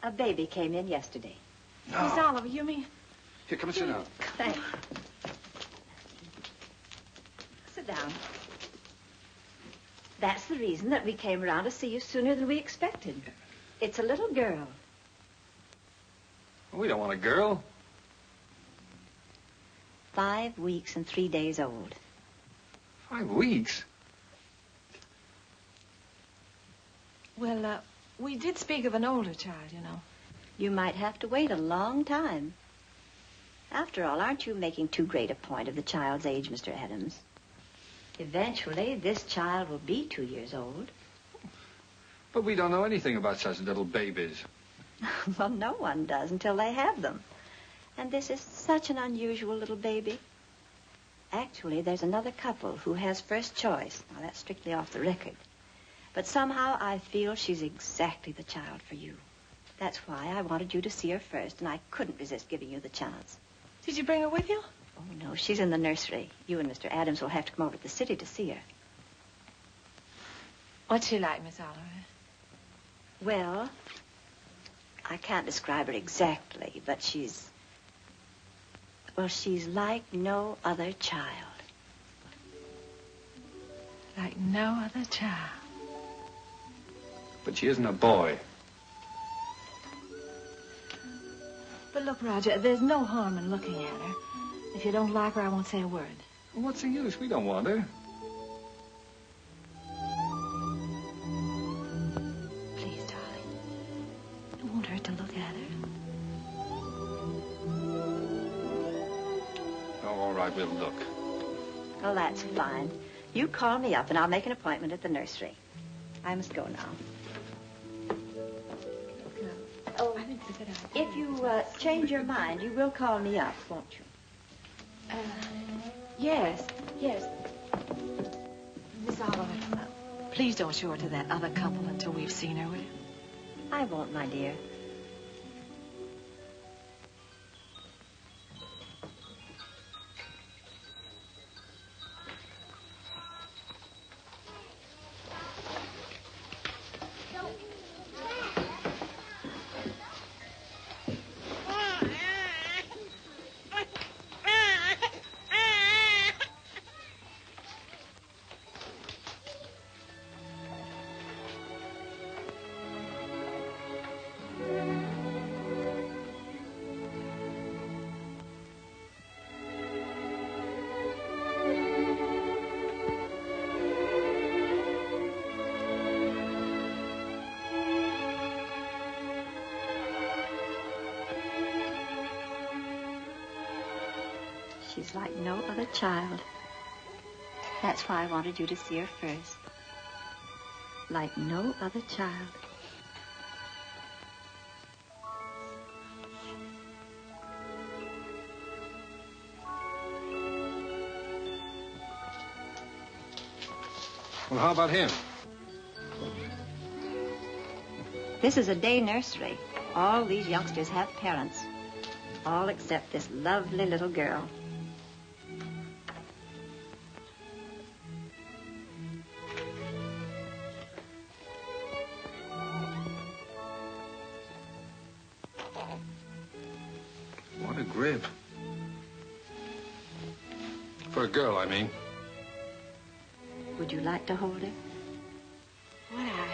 Speaker 13: A baby came in yesterday.
Speaker 3: No.
Speaker 4: Miss Oliver, you mean?
Speaker 3: Here, come and sit down.
Speaker 13: Thanks. Sit down. That's the reason that we came around to see you sooner than we expected. It's a little girl.
Speaker 3: We don't want a girl.
Speaker 13: 5 weeks and 3 days old.
Speaker 3: 5 weeks?
Speaker 4: Well, we did speak of an older child, you know.
Speaker 13: You might have to wait a long time. After all, aren't you making too great a point of the child's age, Mr. Adams? Eventually, this child will be 2 years old.
Speaker 3: But we don't know anything about such little babies.
Speaker 13: Well, no one does until they have them. And this is such an unusual little baby. Actually, there's another couple who has first choice. Now, that's strictly off the record. But somehow I feel she's exactly the child for you. That's why I wanted you to see her first, and I couldn't resist giving you the chance.
Speaker 4: Did you bring her with you?
Speaker 13: Oh, no, she's in the nursery. You and Mr. Adams will have to come over to the city to see her.
Speaker 4: What's she like, Miss Oliver?
Speaker 13: Well, I can't describe her exactly, but she's... well, she's like no other child.
Speaker 4: Like no other child.
Speaker 3: But she isn't a boy.
Speaker 4: But look, Roger, there's no harm in looking at her. If you don't like her, I won't say a word.
Speaker 3: Well, what's the use? We don't want her.
Speaker 4: Please, darling. It won't hurt to look at her.
Speaker 3: Oh, all right, we'll look.
Speaker 13: Oh, that's fine. You call me up, and I'll make an appointment at the nursery. I must go now. Oh, I think it's a good idea. If you change your mind, you will call me up, won't you?
Speaker 4: Yes. Miss Oliver, please don't show her to that other couple until we've seen her, will you?
Speaker 13: I won't, my dear. She's like no other child. That's why I wanted you to see her first. Like no other child.
Speaker 3: Well, how about him?
Speaker 13: This is a day nursery. All these youngsters have parents. All except this lovely little girl.
Speaker 3: What a grip. For a girl, I mean.
Speaker 13: Would you like to hold her?
Speaker 4: Would I?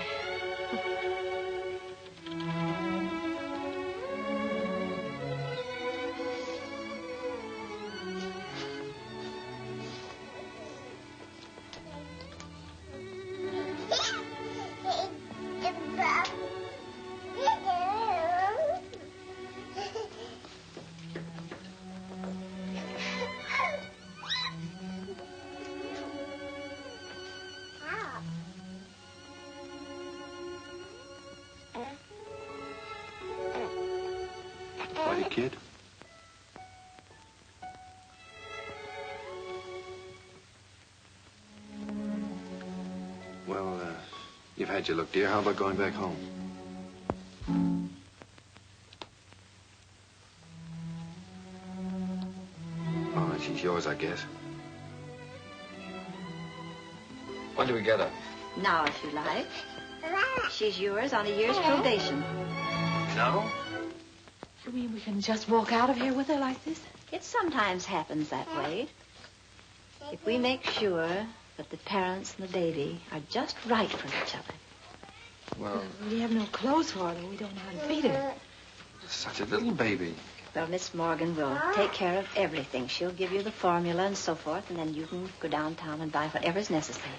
Speaker 3: Buddy, kid. Well, you've had your look, dear. How about going back home? Oh, and she's yours, I guess. When do we get her?
Speaker 13: Now, if you like. She's yours on a year's probation.
Speaker 3: No?
Speaker 4: You mean we can just walk out of here with her like this?
Speaker 13: It sometimes happens that way. If we make sure that the parents and the baby are just right for each other.
Speaker 3: Well,
Speaker 4: We have no clothes for her, though. We don't know how to feed her.
Speaker 3: such a little baby.
Speaker 13: Well, Miss Morgan will take care of everything. She'll give you the formula and so forth, and then you can go downtown and buy whatever's necessary.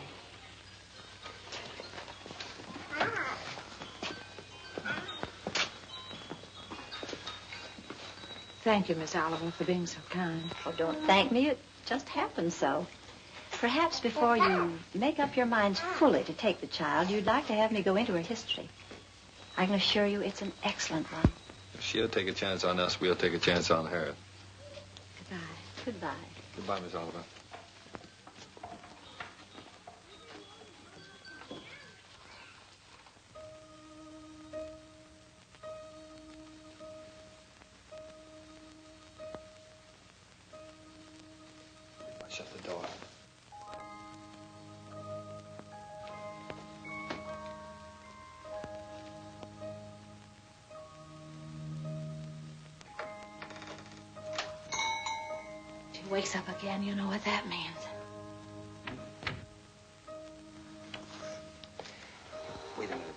Speaker 4: Thank you, Miss Oliver, for being so kind.
Speaker 13: Oh, don't thank me. It just happened so. Perhaps before you make up your minds fully to take the child, you'd like to have me go into her history. I can assure you it's an excellent one.
Speaker 3: If she'll take a chance on us, we'll take a chance on her.
Speaker 13: Goodbye. Goodbye.
Speaker 3: Goodbye, Miss Oliver. Shut the door.
Speaker 4: She wakes up again. You know what that means.
Speaker 3: Wait a minute.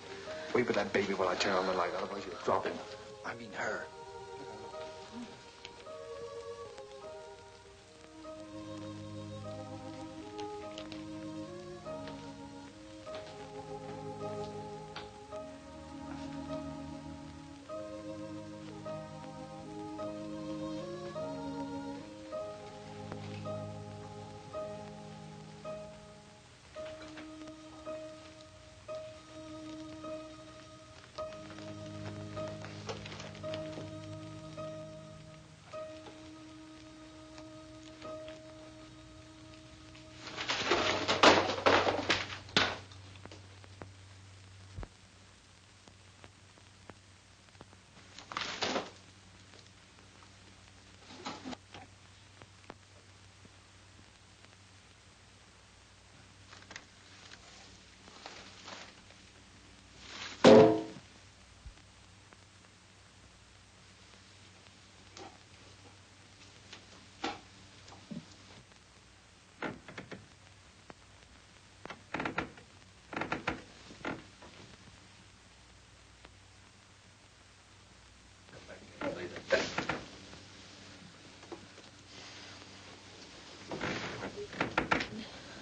Speaker 3: Wait for that baby while I turn on the light, otherwise you'll drop him. I mean her.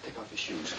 Speaker 3: Take off your shoes.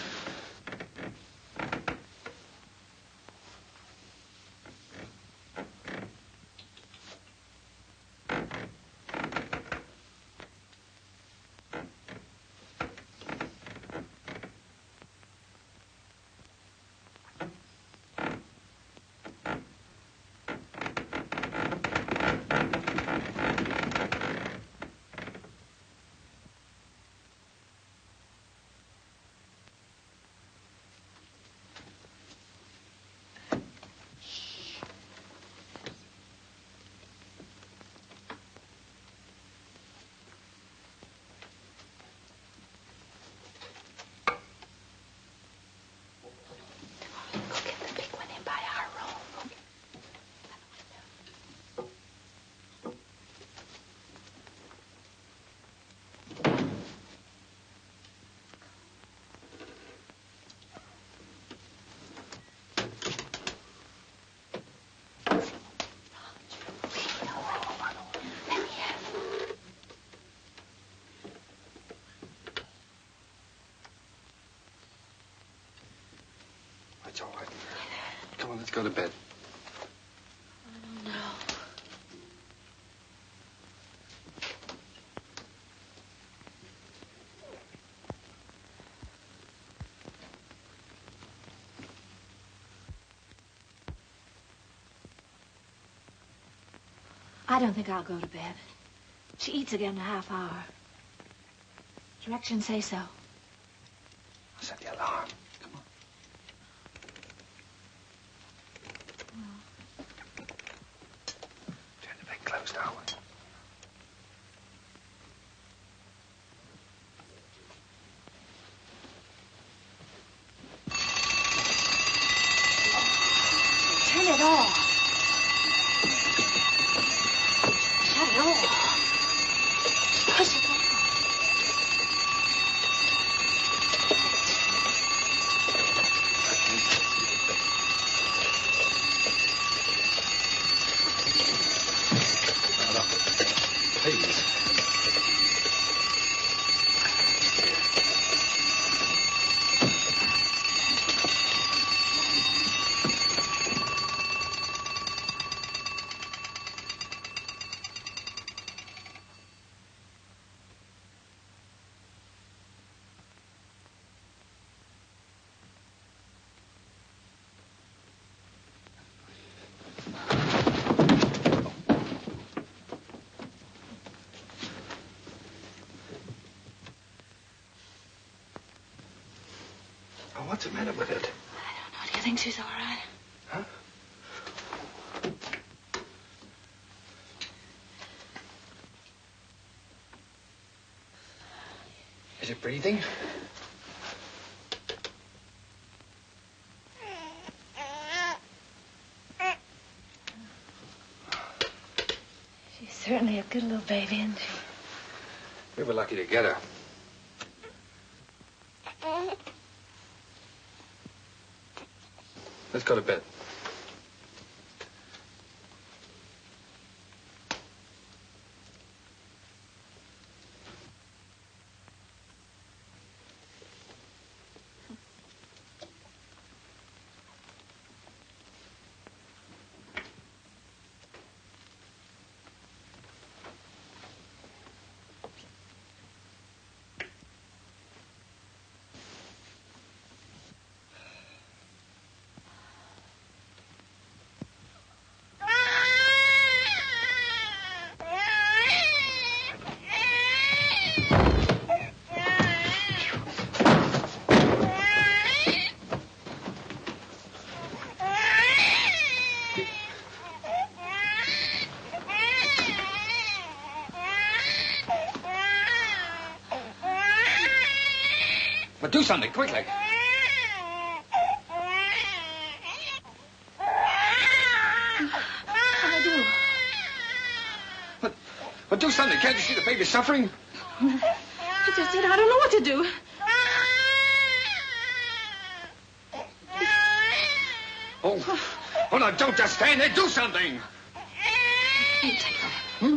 Speaker 3: It's all right. Come on, let's go to bed.
Speaker 4: I don't know. I don't think I'll go to bed. She eats again in a half hour. Directions say so.
Speaker 3: I'll set the alarm. Come on. Turn the bed closed, Howard.
Speaker 4: Turn it off.
Speaker 1: she's all right.
Speaker 3: Huh? Is it breathing?
Speaker 1: She's certainly a good little baby, isn't she?
Speaker 3: We were lucky to get her. Let's go to bed. But do something, quickly.
Speaker 1: What'll I do?
Speaker 3: But do something. Can't you see the baby's suffering?
Speaker 1: I just did. I don't know what to do.
Speaker 3: Oh, no, don't just stand there. Do something.
Speaker 1: You take her. Hmm?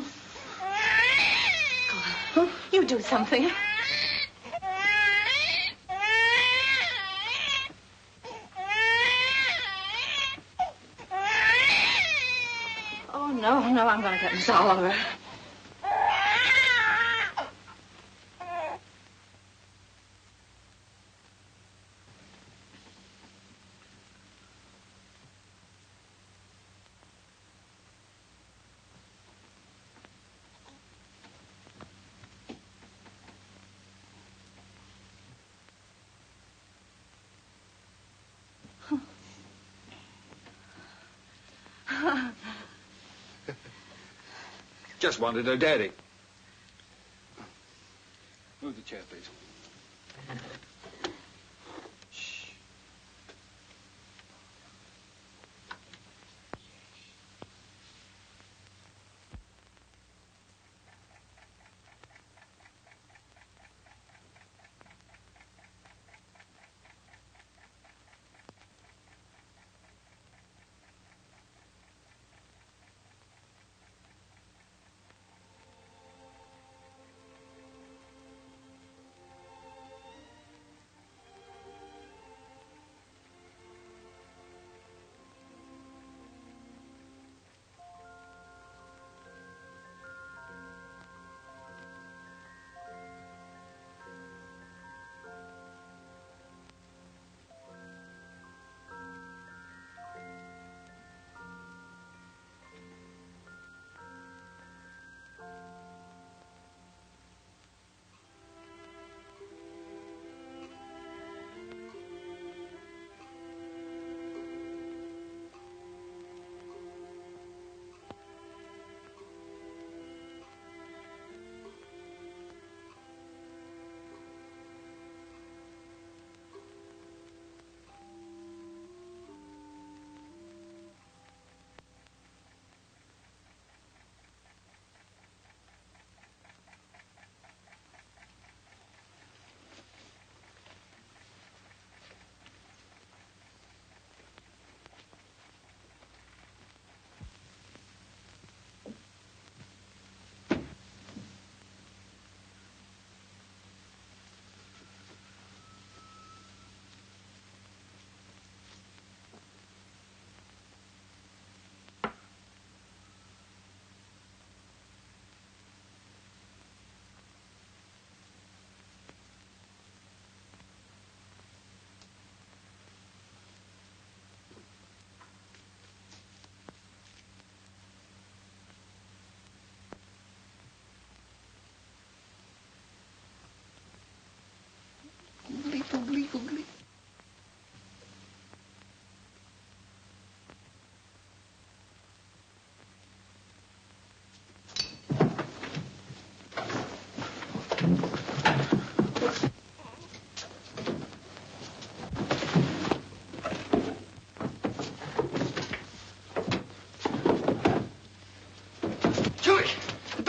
Speaker 1: Go on. You do something. Oh, no, I'm going to get Miss Oliver.
Speaker 3: Just wanted her daddy. Move the chair, please. Shh.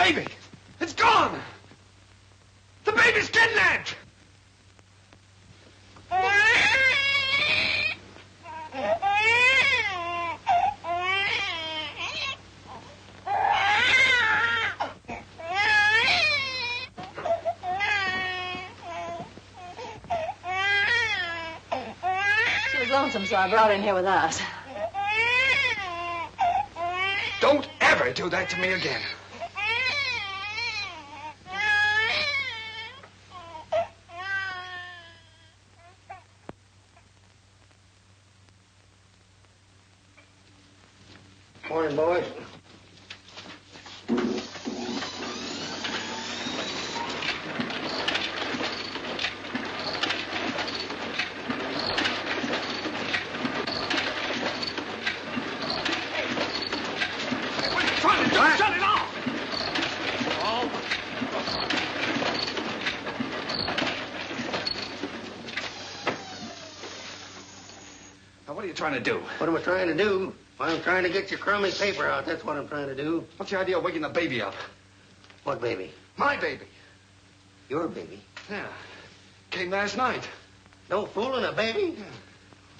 Speaker 3: baby! It's gone! The baby's kidnapped!
Speaker 4: She was lonesome, so I brought her in here with us.
Speaker 3: Don't ever do that to me again.
Speaker 2: Morning, boys.
Speaker 3: Shut it off! Now, what are you trying to do?
Speaker 2: What am I trying to do? I'm trying to get your crummy paper out. That's what I'm trying to do.
Speaker 3: What's the idea of waking the baby up?
Speaker 2: What baby?
Speaker 3: My baby.
Speaker 2: Your baby?
Speaker 3: Yeah. Came last night.
Speaker 2: No fooling a baby?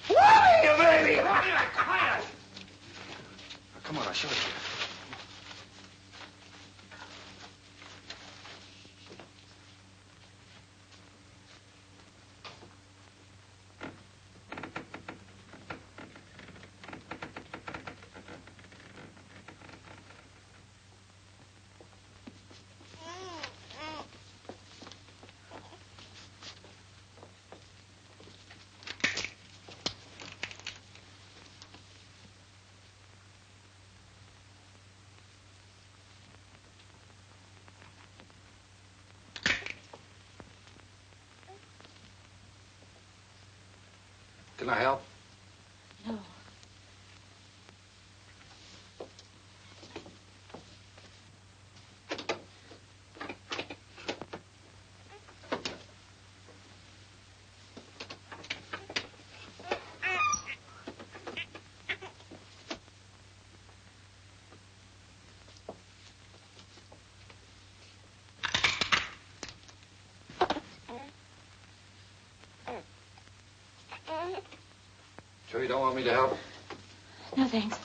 Speaker 3: Yeah. What a baby! Quiet! Now, come on, I'll show it to you. Can I help?
Speaker 4: No.
Speaker 3: Sure you don't want me to help?
Speaker 4: No, thanks.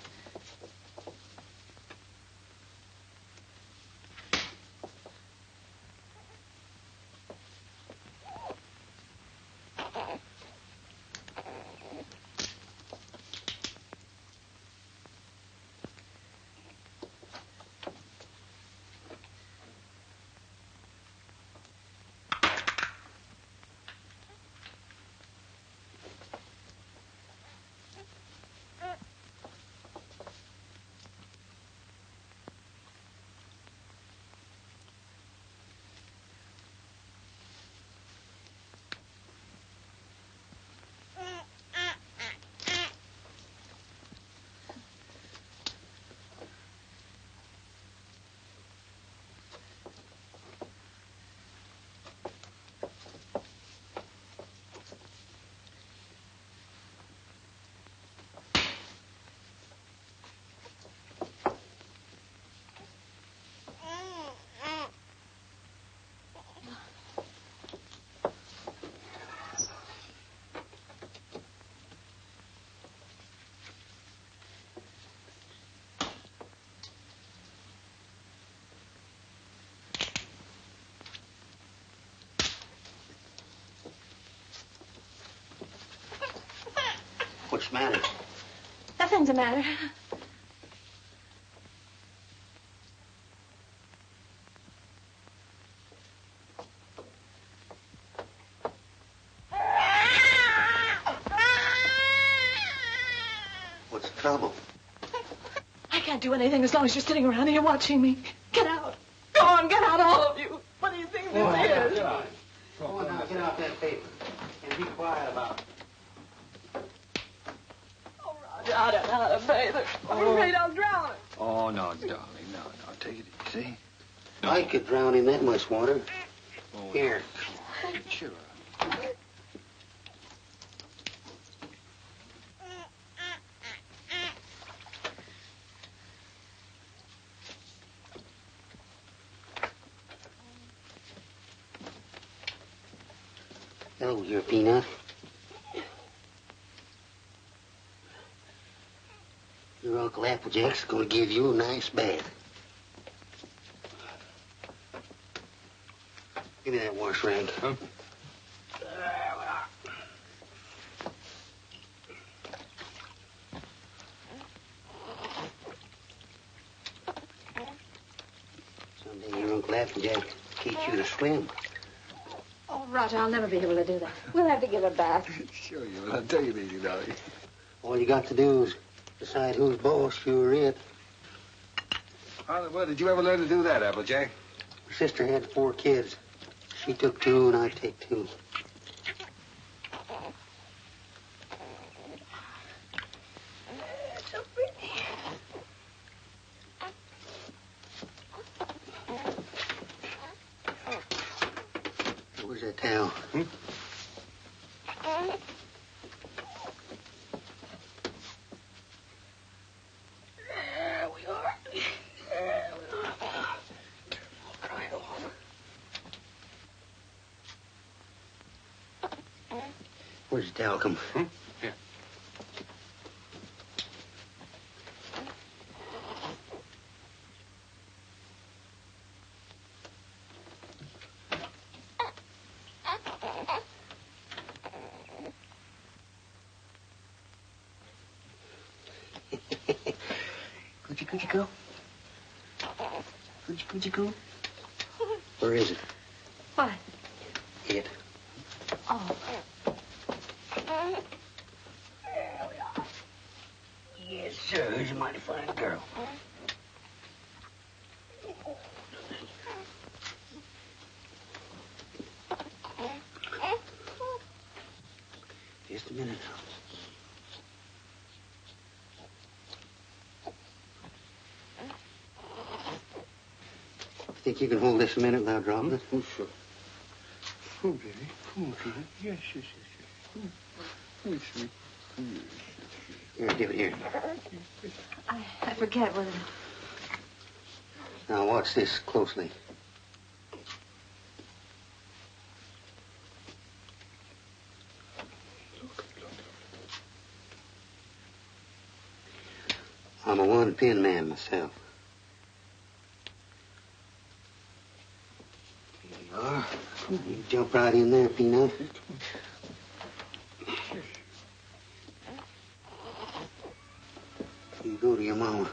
Speaker 2: What's the matter?
Speaker 4: Nothing's the matter.
Speaker 2: What's the trouble?
Speaker 4: I can't do anything as long as you're sitting around here watching me. Get out. Go on, get out, all of you. What do you think this is?
Speaker 2: Get out. Go on now, get out that paper. And be quiet about it.
Speaker 4: Oh, Roger, I don't know how to bathe her. I'm afraid I'll drown her.
Speaker 3: Oh, no, darling, no. Take it easy.
Speaker 2: I could drown in that much water.
Speaker 3: Oh,
Speaker 2: Here.
Speaker 3: Sure.
Speaker 2: Hello, your Peanut. Your Uncle Applejack's gonna give you a nice bath. Give me that wash rag.
Speaker 3: Huh?
Speaker 2: Someday your Uncle Applejack teach you to swim.
Speaker 4: Oh, Roger, I'll never be able to do that. We'll have to give her back.
Speaker 3: Sure you will. I'll tell you this, darling.
Speaker 2: All you got to do is decide who's boss, you or it.
Speaker 3: Well, did you ever learn to do that, Applejack?
Speaker 2: My sister had 4 kids. She took 2 and I take 2.
Speaker 1: So pretty.
Speaker 2: Where's that towel?
Speaker 3: Hmm?
Speaker 1: There we are. There we are. Dry it off.
Speaker 2: Where's the towel come?
Speaker 3: Hmm? Here.
Speaker 2: Coochie coo. Coochie coo. Where is it?
Speaker 4: What?
Speaker 2: It.
Speaker 4: Oh.
Speaker 2: There we are. Yes, sir. Who's a mighty fine girl. Just a minute. Think you can hold this a minute without dropping it?
Speaker 14: Oh, sure. Oh, baby. Oh, baby. Yes, yes, yes, yes. Oh, sweet.
Speaker 2: Here, give it here.
Speaker 4: I forget what it is.
Speaker 2: Now, watch this closely. I'm a one-pin man myself. Here you are. You jump right in there, Peanut. You go to your mama.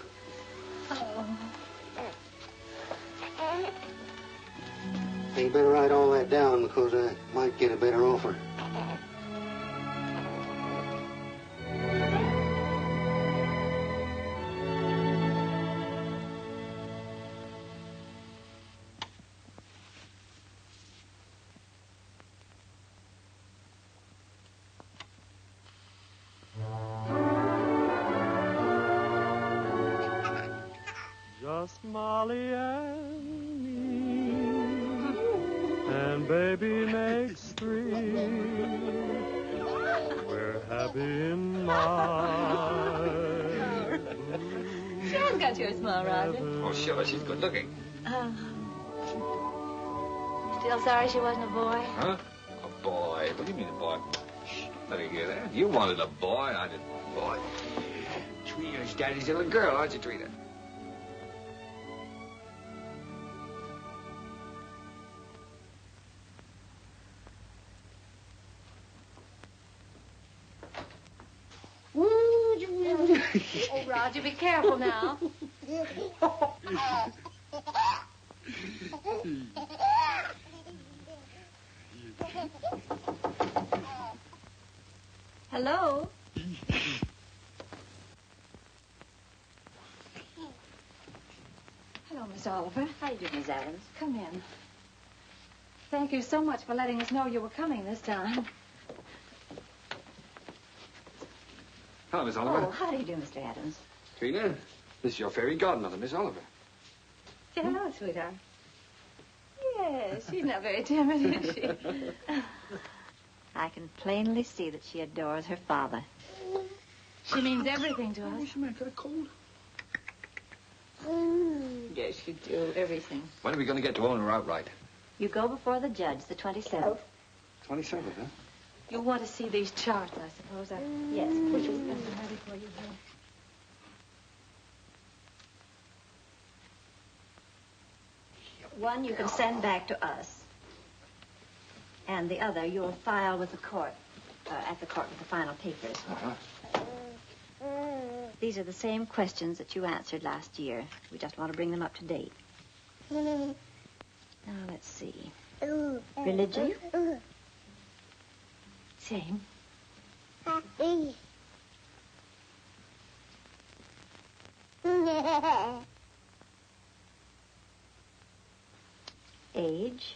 Speaker 2: Hey, you better write all that down because I might get a better offer.
Speaker 5: Just Molly and me, and baby makes 3. We're happy in my
Speaker 4: She has got your smile, Roger.
Speaker 3: Oh, sure. She's good looking.
Speaker 4: Still sorry she wasn't a boy?
Speaker 3: Huh? A boy? What do you mean a boy? Shh, let her hear that. You wanted a boy. I didn't want a boy. Trina's daddy's little girl, aren't you, Trina?
Speaker 4: Oh, Roger, be careful now. Hello? Hello, Miss Oliver.
Speaker 13: How you doing, Miss Adams?
Speaker 4: Come in. Thank you so much for letting us know you were coming this time.
Speaker 3: Hello, Miss Oliver.
Speaker 13: Oh, how do you do, Mr. Adams?
Speaker 3: Trina, this is your fairy godmother, Miss Oliver.
Speaker 4: Say hello, sweetheart. Yes, she's not very timid, is she?
Speaker 13: I can plainly see that she adores her father.
Speaker 4: She means everything to us.
Speaker 3: What's the matter? Got a cold?
Speaker 4: Yes, you do. Everything.
Speaker 3: When are we going to get to own her outright?
Speaker 13: You go before the judge the 27th.
Speaker 12: 27th, huh?
Speaker 4: You'll want to see these charts, I suppose.
Speaker 13: Yes,
Speaker 4: We'll
Speaker 13: please.
Speaker 4: just get them ready for you, honey.
Speaker 13: One you can send back to us. And the other you'll file with the court, at the court with the final papers. These are the same questions that you answered last year. We just want to bring them up to date. Now, let's see. Religion?
Speaker 4: Same.
Speaker 13: Age?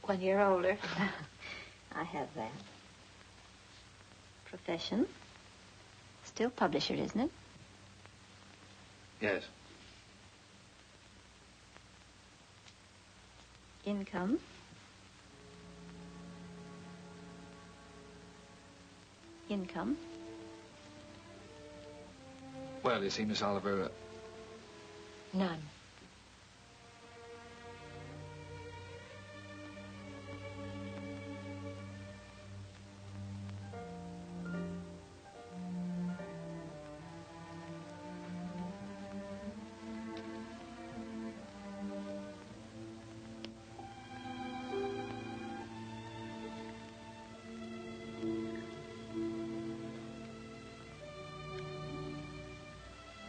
Speaker 4: 1 year older.
Speaker 13: I have that. Profession? Still publisher, isn't it?
Speaker 3: Yes.
Speaker 13: Income? Income?
Speaker 3: Well, you see, Miss Oliver,
Speaker 4: None.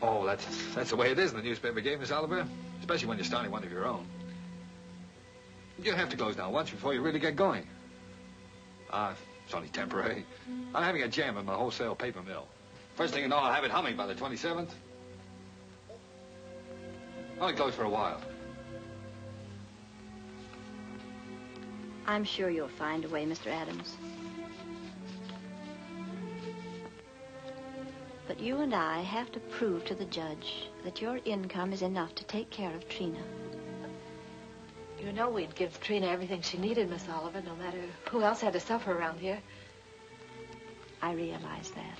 Speaker 3: oh, that's the way it is in the newspaper game, Miss Oliver. Especially when you're starting one of your own. You have to close down once before you really get going. It's only temporary. I'm having a jam in my wholesale paper mill. First thing you know, I'll have it humming by the 27th. Only closed for a while.
Speaker 13: I'm sure you'll find a way, Mr. Adams. But you and I have to prove to the judge that your income is enough to take care of Trina.
Speaker 4: You know we'd give Trina everything she needed, Miss Oliver, no matter who else had to suffer around here.
Speaker 13: I realize that.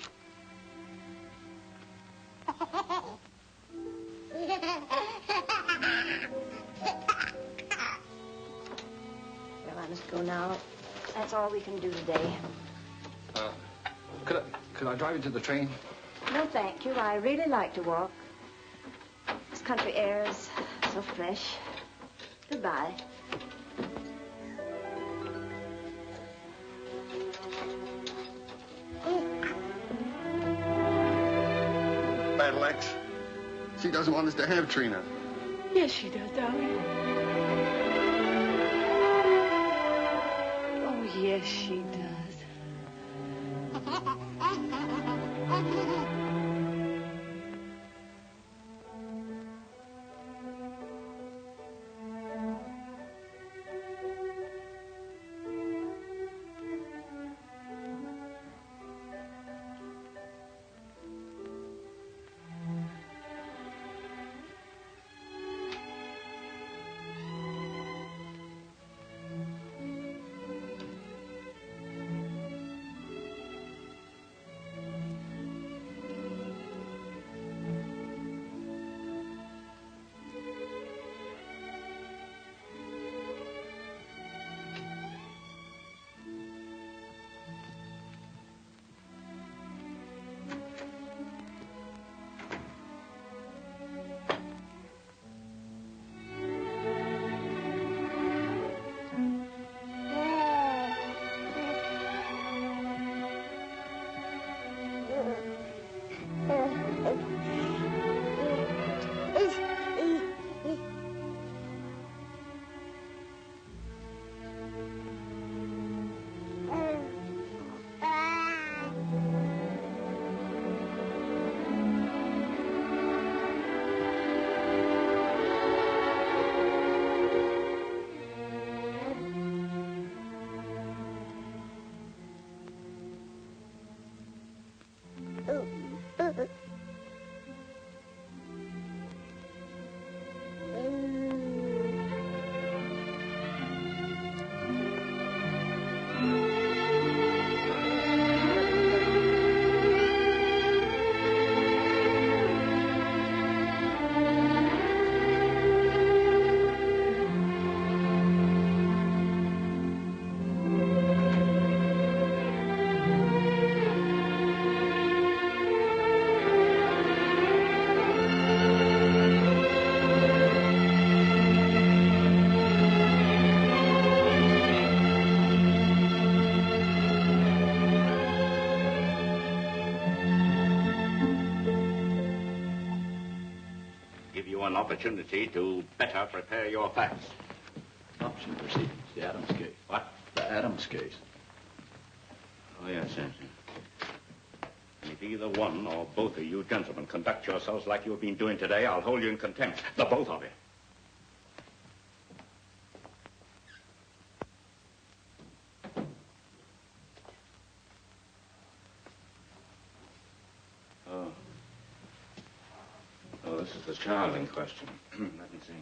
Speaker 13: Well, I must go now. That's all we can do today.
Speaker 3: Could I drive you to the train?
Speaker 13: No, thank you. I really like to walk. This country air is so fresh. Goodbye.
Speaker 14: Battle Axe. She doesn't want us to have Trina.
Speaker 4: Yes, she does, darling. Oh, yes, she does.
Speaker 6: you an opportunity to better prepare your facts.
Speaker 14: Adoption proceedings, the Adams case.
Speaker 6: What?
Speaker 14: The Adams case.
Speaker 6: Oh, yes, yes. And if either one or both of you gentlemen conduct yourselves like you've been doing today, I'll hold you in contempt. The both of you. Oh, this is the child in question. Let me see.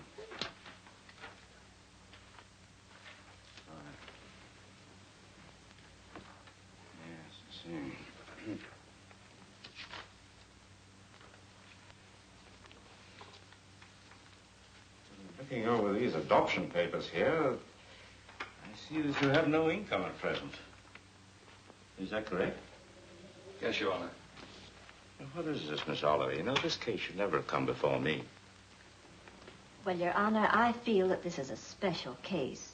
Speaker 6: Looking over these adoption papers here, I see that you have no income at present. Is that correct?
Speaker 3: Yes, Your Honor.
Speaker 6: Now, what is this, Miss Oliver? You know, this case should never have come before me.
Speaker 13: Well, Your Honor, I feel that this is a special case.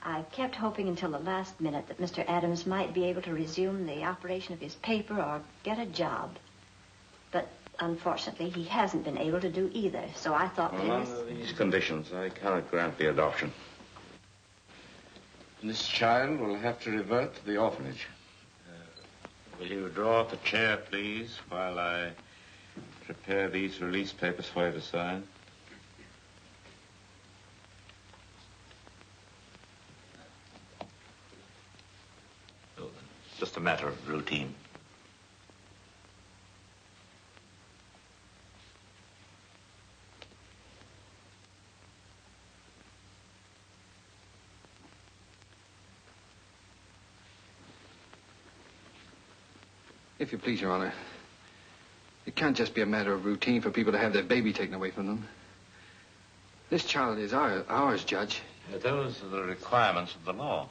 Speaker 13: I kept hoping until the last minute that Mr. Adams might be able to resume the operation of his paper or get a job. But unfortunately, he hasn't been able to do either, so I thought that
Speaker 6: Under these conditions, I cannot grant the adoption. This child will have to revert to the orphanage. Will you draw up a chair, please, while I prepare these release papers for you to sign? Just a matter of routine.
Speaker 3: If you please, Your Honor, it can't just be a matter of routine for people to have their baby taken away from them. This child is ours, Judge.
Speaker 6: Those are the requirements of the law.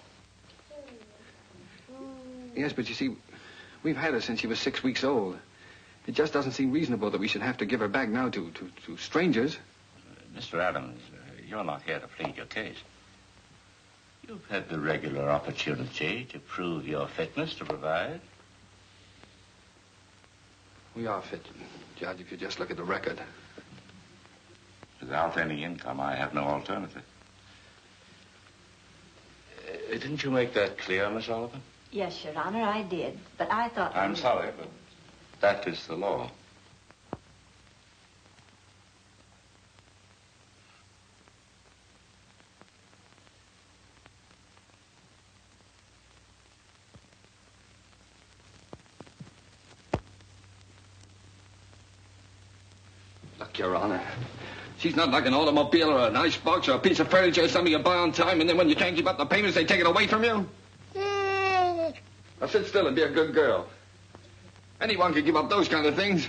Speaker 3: Yes, but you see, we've had her since she was 6 weeks old. It just doesn't seem reasonable that we should have to give her back now to strangers.
Speaker 6: Mr. Adams, you're not here to plead your case. You've had the regular opportunity to prove your fitness to provide.
Speaker 3: We are fit, Judge, if you just look at the record.
Speaker 6: Without any income, I have no alternative. Didn't you make that clear, Miss Oliver?
Speaker 13: Yes, Your Honor, I did. But I thought...
Speaker 6: I'm sorry, but that is the law.
Speaker 3: Look, Your Honor, she's not like an automobile or an icebox or a piece of furniture or something you buy on time, and then when you can't keep up the payments, they take it away from you. Now sit still and be a good girl. Anyone can give up those kind of things.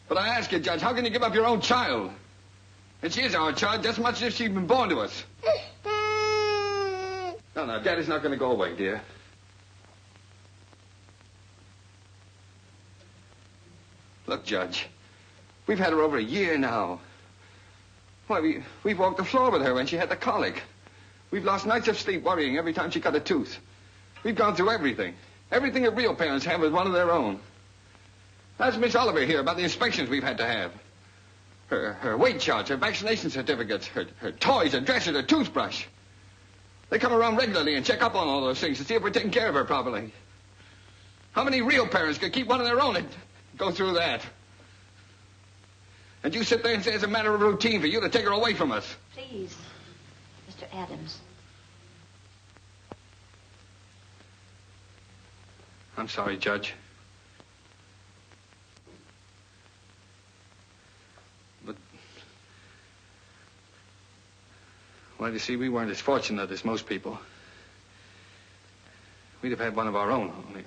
Speaker 3: But I ask you, Judge, how can you give up your own child? And she is our child just as much as if she'd been born to us. No, Daddy's not going to go away, dear. Look, Judge, we've had her over a year now. Why, we've walked the floor with her when she had the colic. We've lost nights of sleep worrying every time she cut a tooth. We've gone through everything. Everything that real parents have is one of their own. Ask Miss Oliver here about the inspections we've had to have. Her weight charts, her vaccination certificates, her toys, her dresses, her toothbrush. They come around regularly and check up on all those things to see if we're taking care of her properly. How many real parents could keep one of their own and go through that? And you sit there and say it's a matter of routine for you to take her away from us.
Speaker 13: Please, Mr. Adams.
Speaker 3: I'm sorry, Judge. But, well, you see, we weren't as fortunate as most people. We'd have had one of our own, only.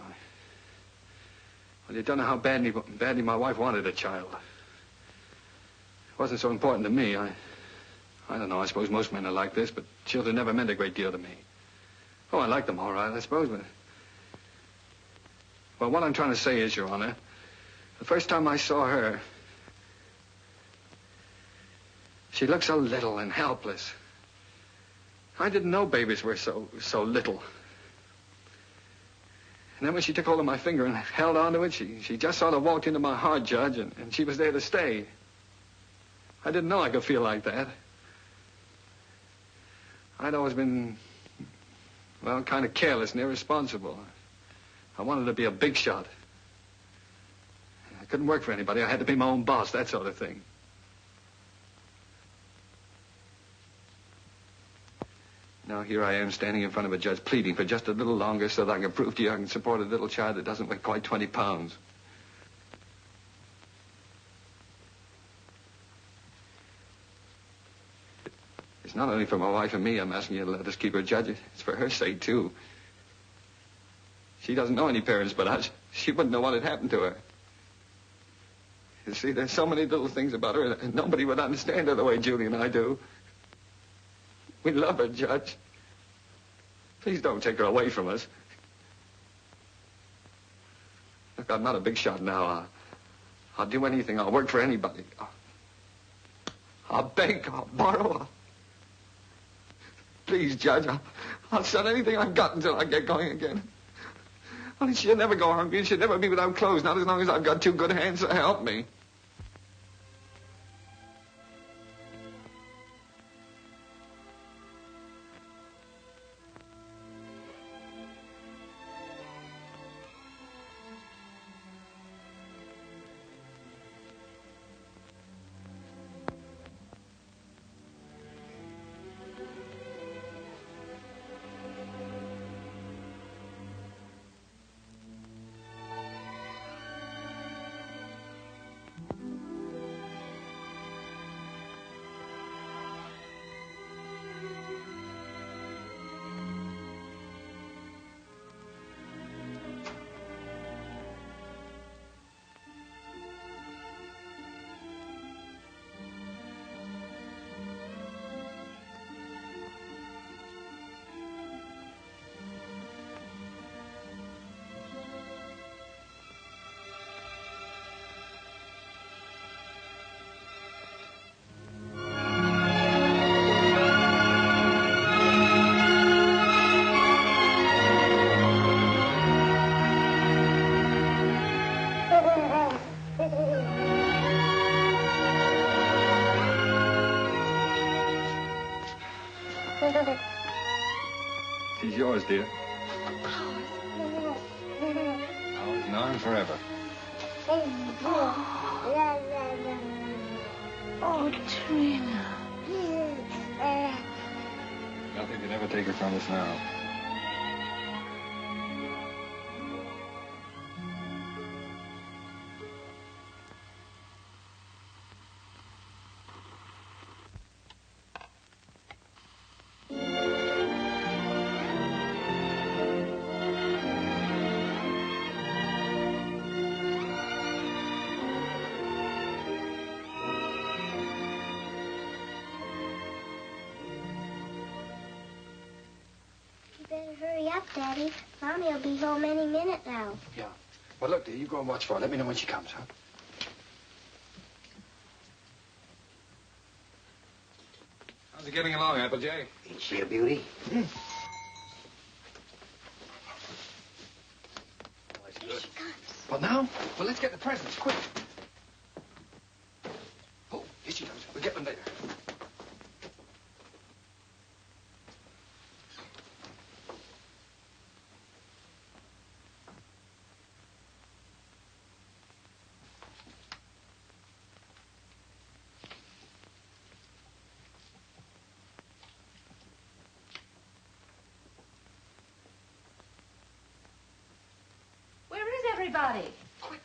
Speaker 3: Well, you don't know how badly my wife wanted a child. It wasn't so important to me. I don't know, I suppose most men are like this, but children never meant a great deal to me. Oh, I liked them all right, I suppose, but... Well, what I'm trying to say is, Your Honor, the first time I saw her, she looked so little and helpless. I didn't know babies were so little. And then when she took hold of my finger and held onto it, she just sort of walked into my heart, Judge, and she was there to stay. I didn't know I could feel like that. I'd always been, well, kind of careless and irresponsible. I wanted to be a big shot. I couldn't work for anybody. I had to be my own boss, that sort of thing. Now here I am standing in front of a judge pleading for just a little longer so that I can prove to you I can support a little child that doesn't weigh quite 20 pounds. It's not only for my wife and me I'm asking you to let us keep her judge. It's for her sake, too. She doesn't know any parents but us. She wouldn't know what had happened to her. You see, there's so many little things about her and nobody would understand her the way Julie and I do. We love her, Judge. Please don't take her away from us. Look, I'm not a big shot now. I'll do anything. I'll work for anybody. I'll beg. I'll borrow. Please, Judge, I'll sell anything I've got until I get going again. Only she'll never go hungry. She'll never be without clothes, not as long as I've got two good hands to help me. She's yours, dear. Ours now and forever.
Speaker 4: Oh, Trina.
Speaker 3: Nothing can ever take her from us now.
Speaker 11: Hurry up, Daddy. Mommy will be home any minute now.
Speaker 12: Yeah. Well, look, dear, you go and watch for her. Let me know when she comes, huh?
Speaker 3: How's it getting along, Applejack?
Speaker 2: Ain't she a beauty?
Speaker 11: Here she comes.
Speaker 12: Well, now? Well, let's get the presents, quick. Oh, here she comes. We'll get them later.
Speaker 4: Everybody. Quick.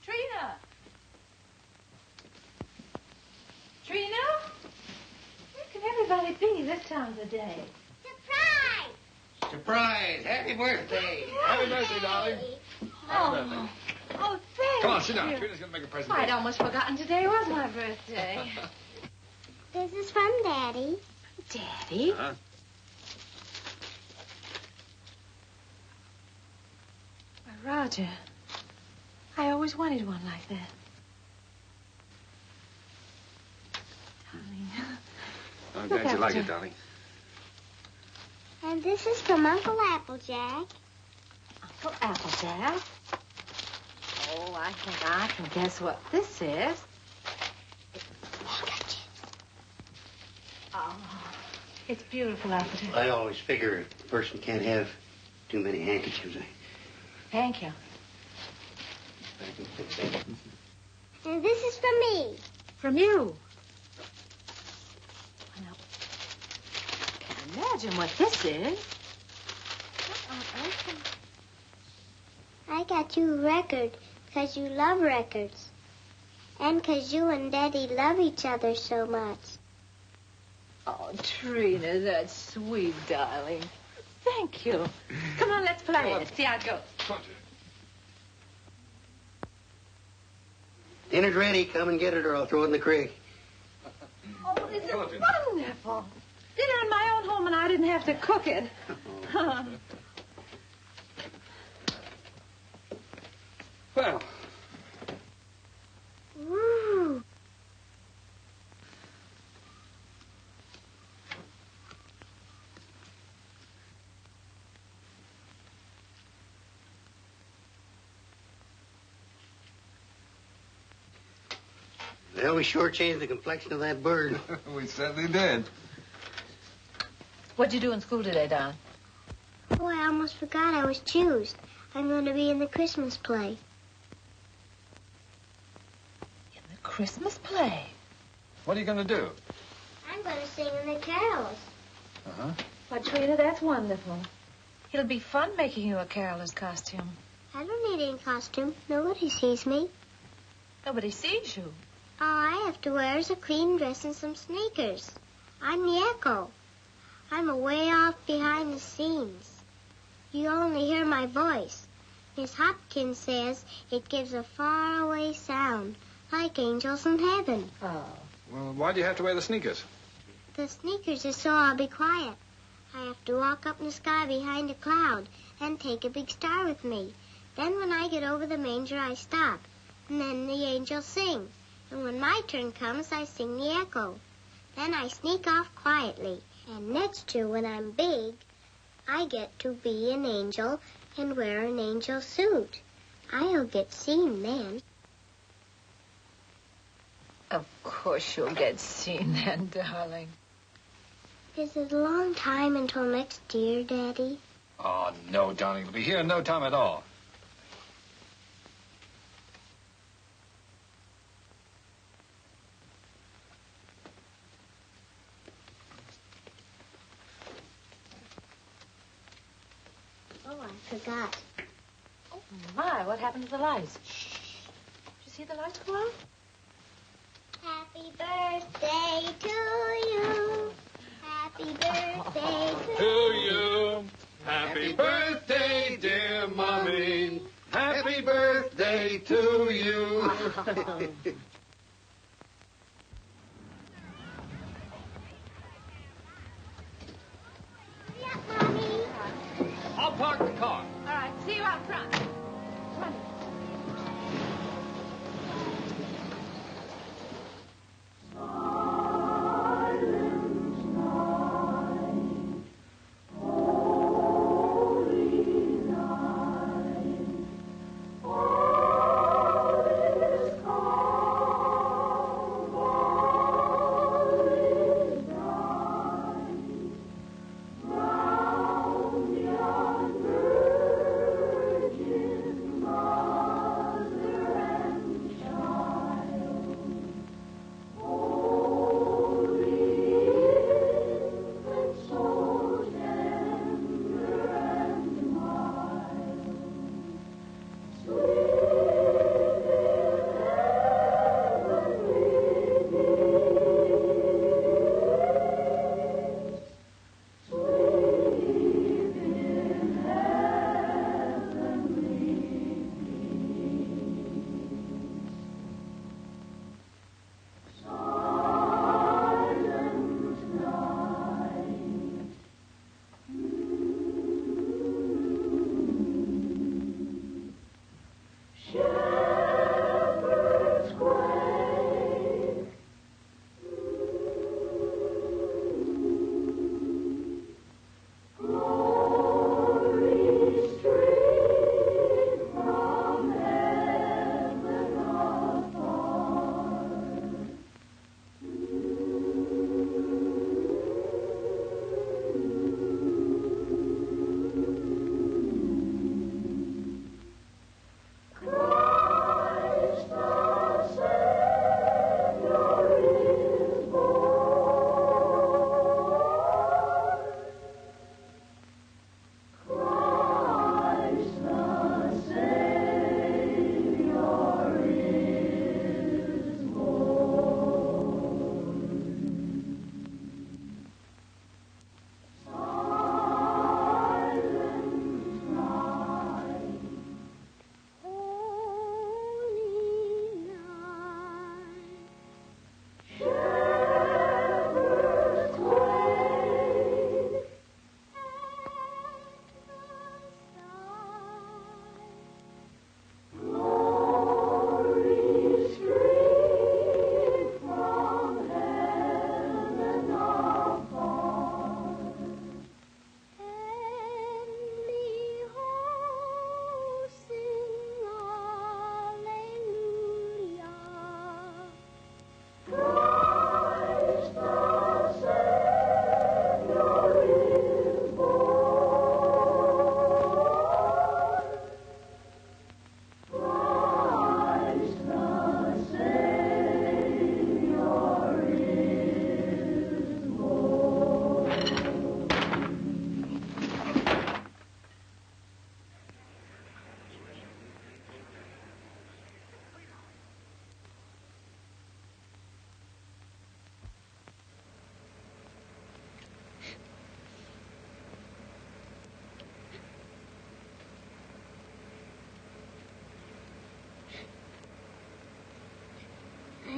Speaker 4: Trina. Trina? Where can everybody be this time of the day?
Speaker 11: Surprise!
Speaker 2: Surprise! Happy birthday!
Speaker 3: Happy birthday, darling. Happy birthday.
Speaker 4: Oh, thank
Speaker 3: Come on, sit
Speaker 4: you.
Speaker 3: down. Trina's going to make a present.
Speaker 4: I'd almost forgotten today was my birthday.
Speaker 11: This is from Daddy.
Speaker 4: Daddy?
Speaker 3: Huh?
Speaker 4: Roger, I always wanted one like that. Darling.
Speaker 3: I'm glad you like it, darling.
Speaker 11: And this is from Uncle Applejack.
Speaker 4: Uncle Applejack? Oh, I think I can guess what this is. It's beautiful, Alfred.
Speaker 2: I always figure a person can't have too many handkerchiefs.
Speaker 4: Thank you.
Speaker 11: And this is for me.
Speaker 4: From you. Now, I can't imagine what this is. What on earth?
Speaker 11: I got you a record because you love records. And because you and Daddy love each other so much.
Speaker 4: Oh, Trina, that's sweet, darling. Thank you. Come on, let's play it. See how it goes.
Speaker 2: Dinner's ready. Come and get it or I'll throw it in the creek.
Speaker 4: Oh, this is wonderful. Dinner in my own home and I didn't have to cook it.
Speaker 3: Well.
Speaker 11: Woo.
Speaker 2: Well, we sure changed the complexion of that bird.
Speaker 3: We certainly did.
Speaker 4: What'd you do in school today, Don?
Speaker 11: Oh, I almost forgot I was choosed. I'm going to be in the Christmas play.
Speaker 4: In the Christmas play?
Speaker 3: What are you going to do?
Speaker 11: I'm going to sing in the carols.
Speaker 3: Uh-huh.
Speaker 4: Well, Trina, that's wonderful. It'll be fun making you a carol's costume.
Speaker 11: I don't need any costume. Nobody sees me.
Speaker 4: Nobody sees you.
Speaker 11: All I have to wear is a clean dress and some sneakers. I'm the echo. I'm away off behind the scenes. You only hear my voice. Miss Hopkins says it gives a faraway sound, like angels in heaven.
Speaker 4: Oh.
Speaker 3: Well, why do you have to wear the sneakers?
Speaker 11: The sneakers is so I'll be quiet. I have to walk up in the sky behind a cloud and take a big star with me. Then when I get over the manger, I stop. And then the angels sing. And when my turn comes, I sing the echo. Then I sneak off quietly. And next year, when I'm big, I get to be an angel and wear an angel suit. I'll get seen then.
Speaker 4: Of course you'll get seen then, darling.
Speaker 11: Is it a long time until next year, Daddy?
Speaker 3: Oh, no, darling. It'll be here in no time at all.
Speaker 11: Oh, I forgot.
Speaker 4: Oh, my, what happened to the lights? Shh. Did you see the lights go out?
Speaker 11: Happy birthday to you. Happy birthday
Speaker 3: To you. Happy birthday, dear Mommy. Happy birthday to you. I'll park the car.
Speaker 4: All right, see you out front. Run.
Speaker 15: Round yonder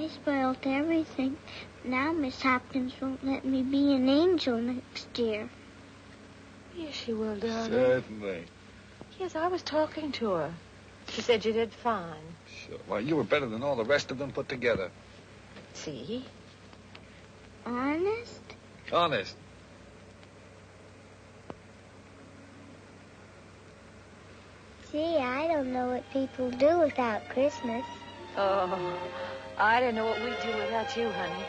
Speaker 11: I spoiled everything. Now Miss Hopkins won't let me be an angel next year.
Speaker 4: Yes, she will, darling.
Speaker 3: Certainly.
Speaker 4: Yes, I was talking to her. She said you did fine.
Speaker 3: Sure. Well, you were better than all the rest of them put together.
Speaker 4: See?
Speaker 11: Honest?
Speaker 3: Honest.
Speaker 11: Gee, I don't know what people do without Christmas.
Speaker 4: Oh, I don't know what we'd do without you, honey.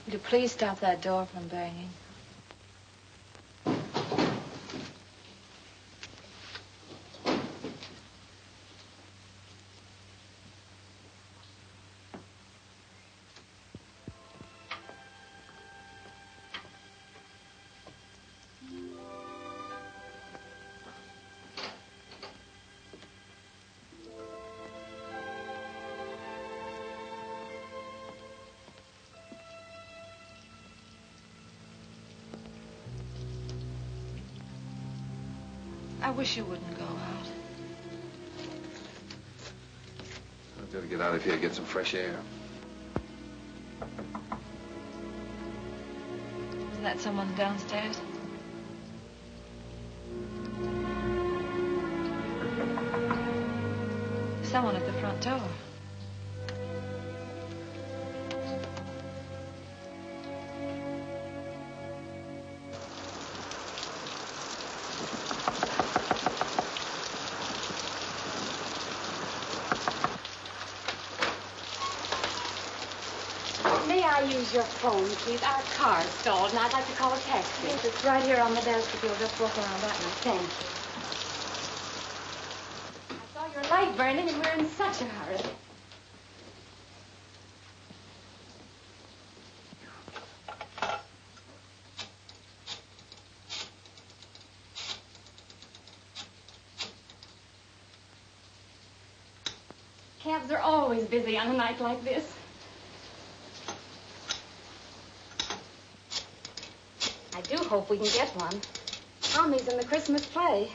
Speaker 4: Would you please stop that door from banging? I wish you wouldn't go out.
Speaker 3: I've got to get out of here and get some fresh air.
Speaker 4: Is that someone downstairs? Someone at the front door.
Speaker 15: May I use your phone, please? Our car's stalled, and I'd like to call a taxi.
Speaker 4: Yes, it's right here on the desk if you'll just walk around that way.
Speaker 15: Thank you. I saw your light burning, and we're in such a hurry. Cabs are always busy on a night like this. I do hope we can get one. Tommy's in the Christmas play.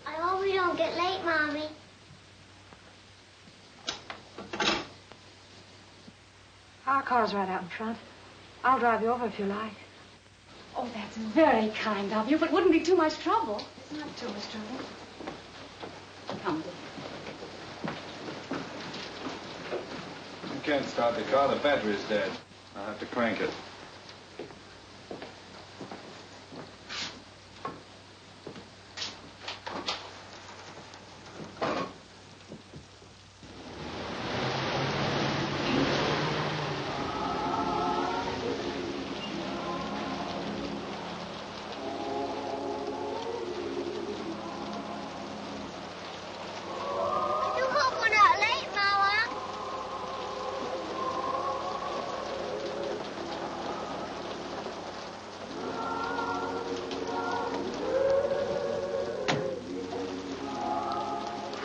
Speaker 11: I hope we don't get late, Mommy.
Speaker 4: Our car's right out in front. I'll drive you over if you like.
Speaker 15: Oh, that's very kind of you, but wouldn't be too much trouble.
Speaker 4: It's not too much trouble.
Speaker 15: Come, dear.
Speaker 3: I can't start the car. The battery's dead. I'll have to crank it.
Speaker 11: I do hope we're not late, Mama.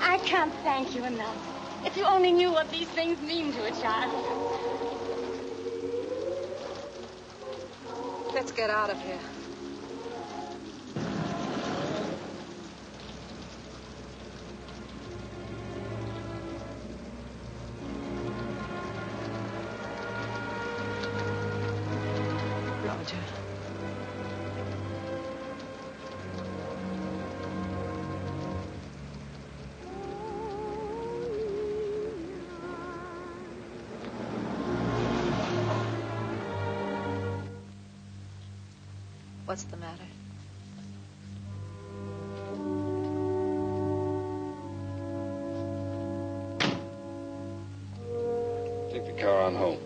Speaker 15: I can't thank you enough. If you only knew what these things mean to a child.
Speaker 4: Let's get out of here. Roger. What's the matter?
Speaker 3: Take the car on home.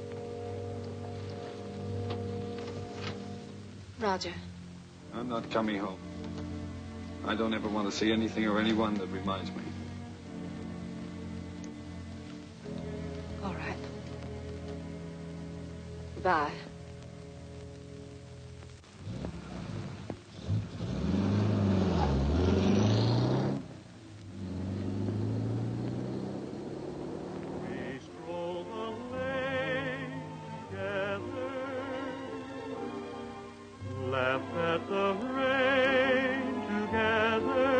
Speaker 4: Roger.
Speaker 3: I'm not coming home. I don't ever want to see anything or anyone that reminds me.
Speaker 4: All right. Goodbye.
Speaker 5: We stroll the lane together, laughed at the rain together,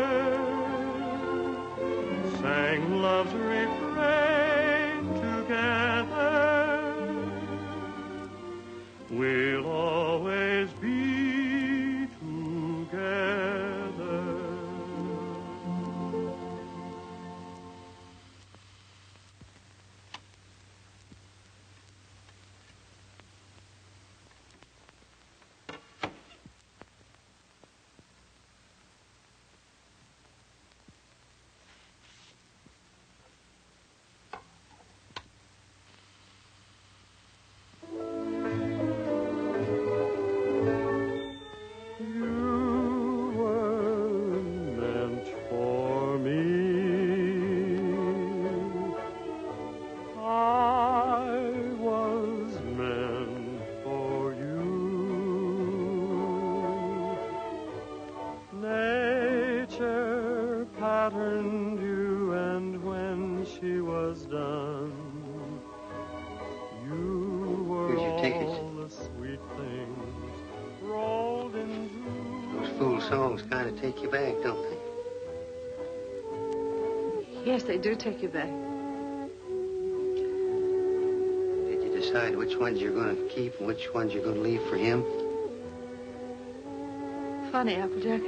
Speaker 5: sang love's refrain together. We'll always be together. You were meant for me. I was meant for you. Nature patterned you, and when she was done, you were
Speaker 2: Here's your tickets.
Speaker 5: all the sweet things rolled into.
Speaker 2: Those fool songs kind of take you back, don't they?
Speaker 4: Yes, they do take you back.
Speaker 2: Did you decide which ones you're going to keep and which ones you're going to leave for him?
Speaker 4: Funny, Applejack.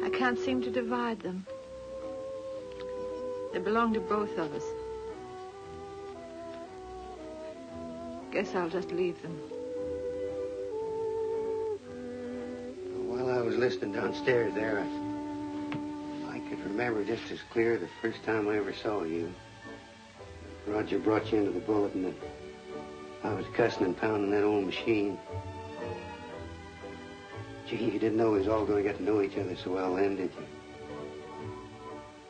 Speaker 4: I can't seem to divide them. They belong to both of us. Guess I'll just leave them.
Speaker 2: While I was listening downstairs there, I could remember just as clear the first time I ever saw you. Roger brought you into the bulletin that I was cussing and pounding that old machine. Gee, you didn't know we was all going to get to know each other so well then, did you?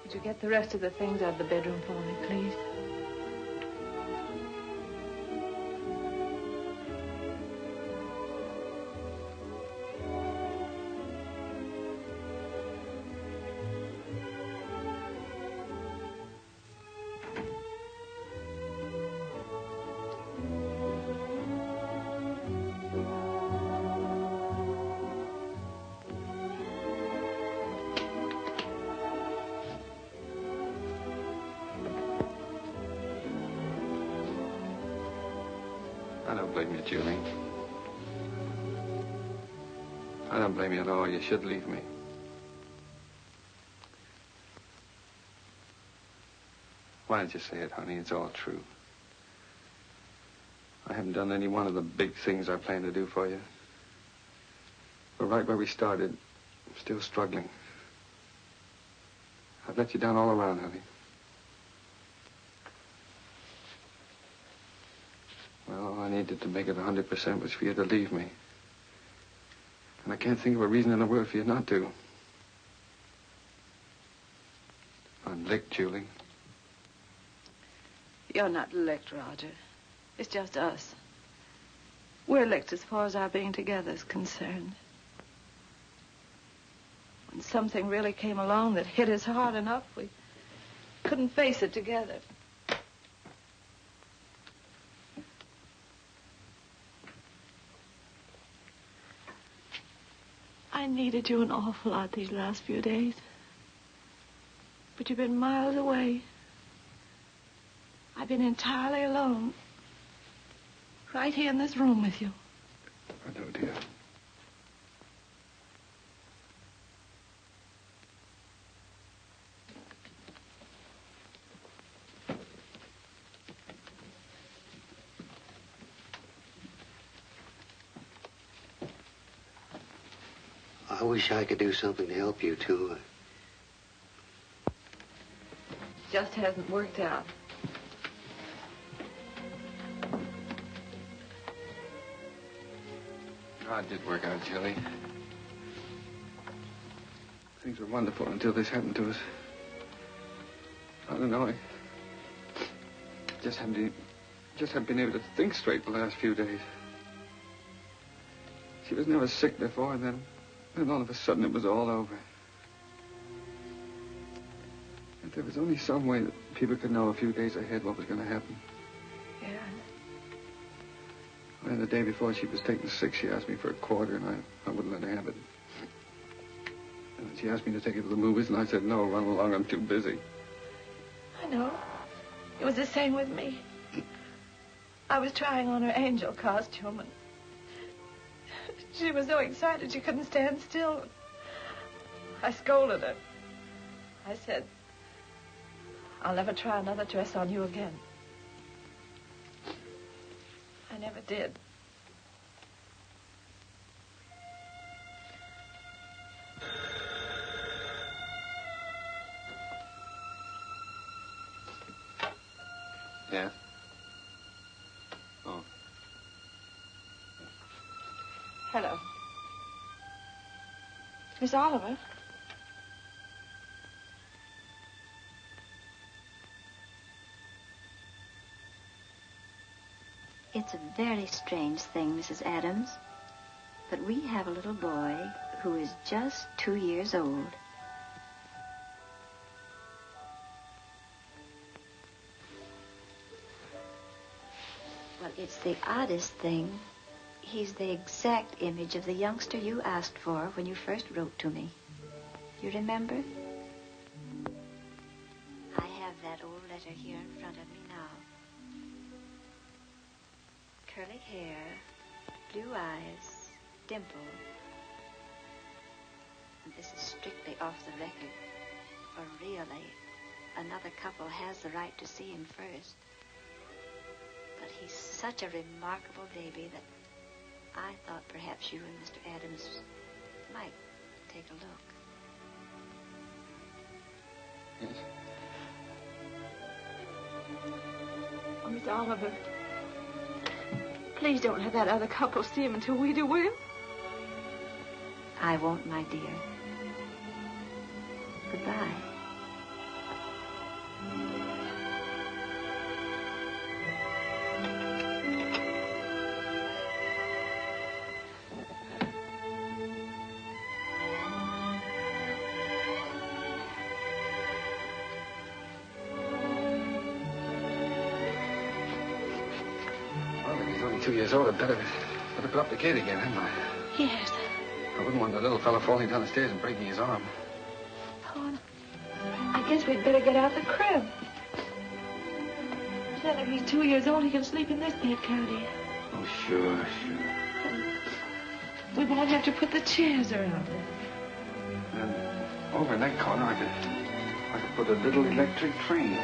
Speaker 4: Would you get the rest of the things out of the bedroom for me, please?
Speaker 3: I don't blame you, Julie. I don't blame you at all. You should leave me. Why don't you say it, honey? It's all true. I haven't done any one of the big things I planned to do for you. But right where we started, I'm still struggling. I've let you down all around, honey. Well, all I needed to make it 100% was for you to leave me. And I can't think of a reason in the world for you not to. I'm licked, Julie.
Speaker 4: You're not licked, Roger. It's just us. We're licked as far as our being together is concerned. When something really came along that hit us hard enough, we couldn't face it together. I needed you an awful lot these last few days. But you've been miles away. I've been entirely alone. Right here in this room with you.
Speaker 3: I know, dear.
Speaker 2: I wish I could do something to help you, too.
Speaker 4: Just hasn't worked out.
Speaker 3: Oh, it did work out, Julie. Things were wonderful until this happened to us. I don't know. I just haven't been able to think straight the last few days. She was never sick before, and then all of a sudden it was all over. If there was only some way that people could know a few days ahead what was going to happen.
Speaker 4: Yeah.
Speaker 3: And the day before she was taken sick, she asked me for a quarter, and I wouldn't let her have it. And she asked me to take her to the movies, and I said, no, run along, I'm too busy.
Speaker 4: I know. It was the same with me. I was trying on her angel costume, and she was so excited she couldn't stand still. I scolded her. I said, I'll never try another dress on you again. I never did.
Speaker 3: Yeah? Oh.
Speaker 4: Hello. Miss Oliver?
Speaker 13: It's a very strange thing, Mrs. Adams, but we have a little boy who is just 2 years old. Well, it's the oddest thing. He's the exact image of the youngster you asked for when you first wrote to me. You remember? I have that old letter here in front of me now. Curly hair, blue eyes, dimple. And this is strictly off the record. For really, another couple has the right to see him first. But he's such a remarkable baby that I thought perhaps you and Mr. Adams might take a look.
Speaker 4: Oh, Miss Oliver, please don't let that other couple see him until we do, will you?
Speaker 13: I won't, my dear. Goodbye.
Speaker 3: Well, if he's only 2 years old, I'd better put up the gate again, hadn't I?
Speaker 4: Yes.
Speaker 3: I wouldn't want the little fellow falling down the stairs and breaking his arm.
Speaker 4: Oh, I guess we'd better get out the crib. Then if he's 2 years old, he can sleep in this bed, can't he?
Speaker 3: Oh, sure.
Speaker 4: We won't have to put the chairs around it.
Speaker 3: And over in that corner, I could put a little electric train.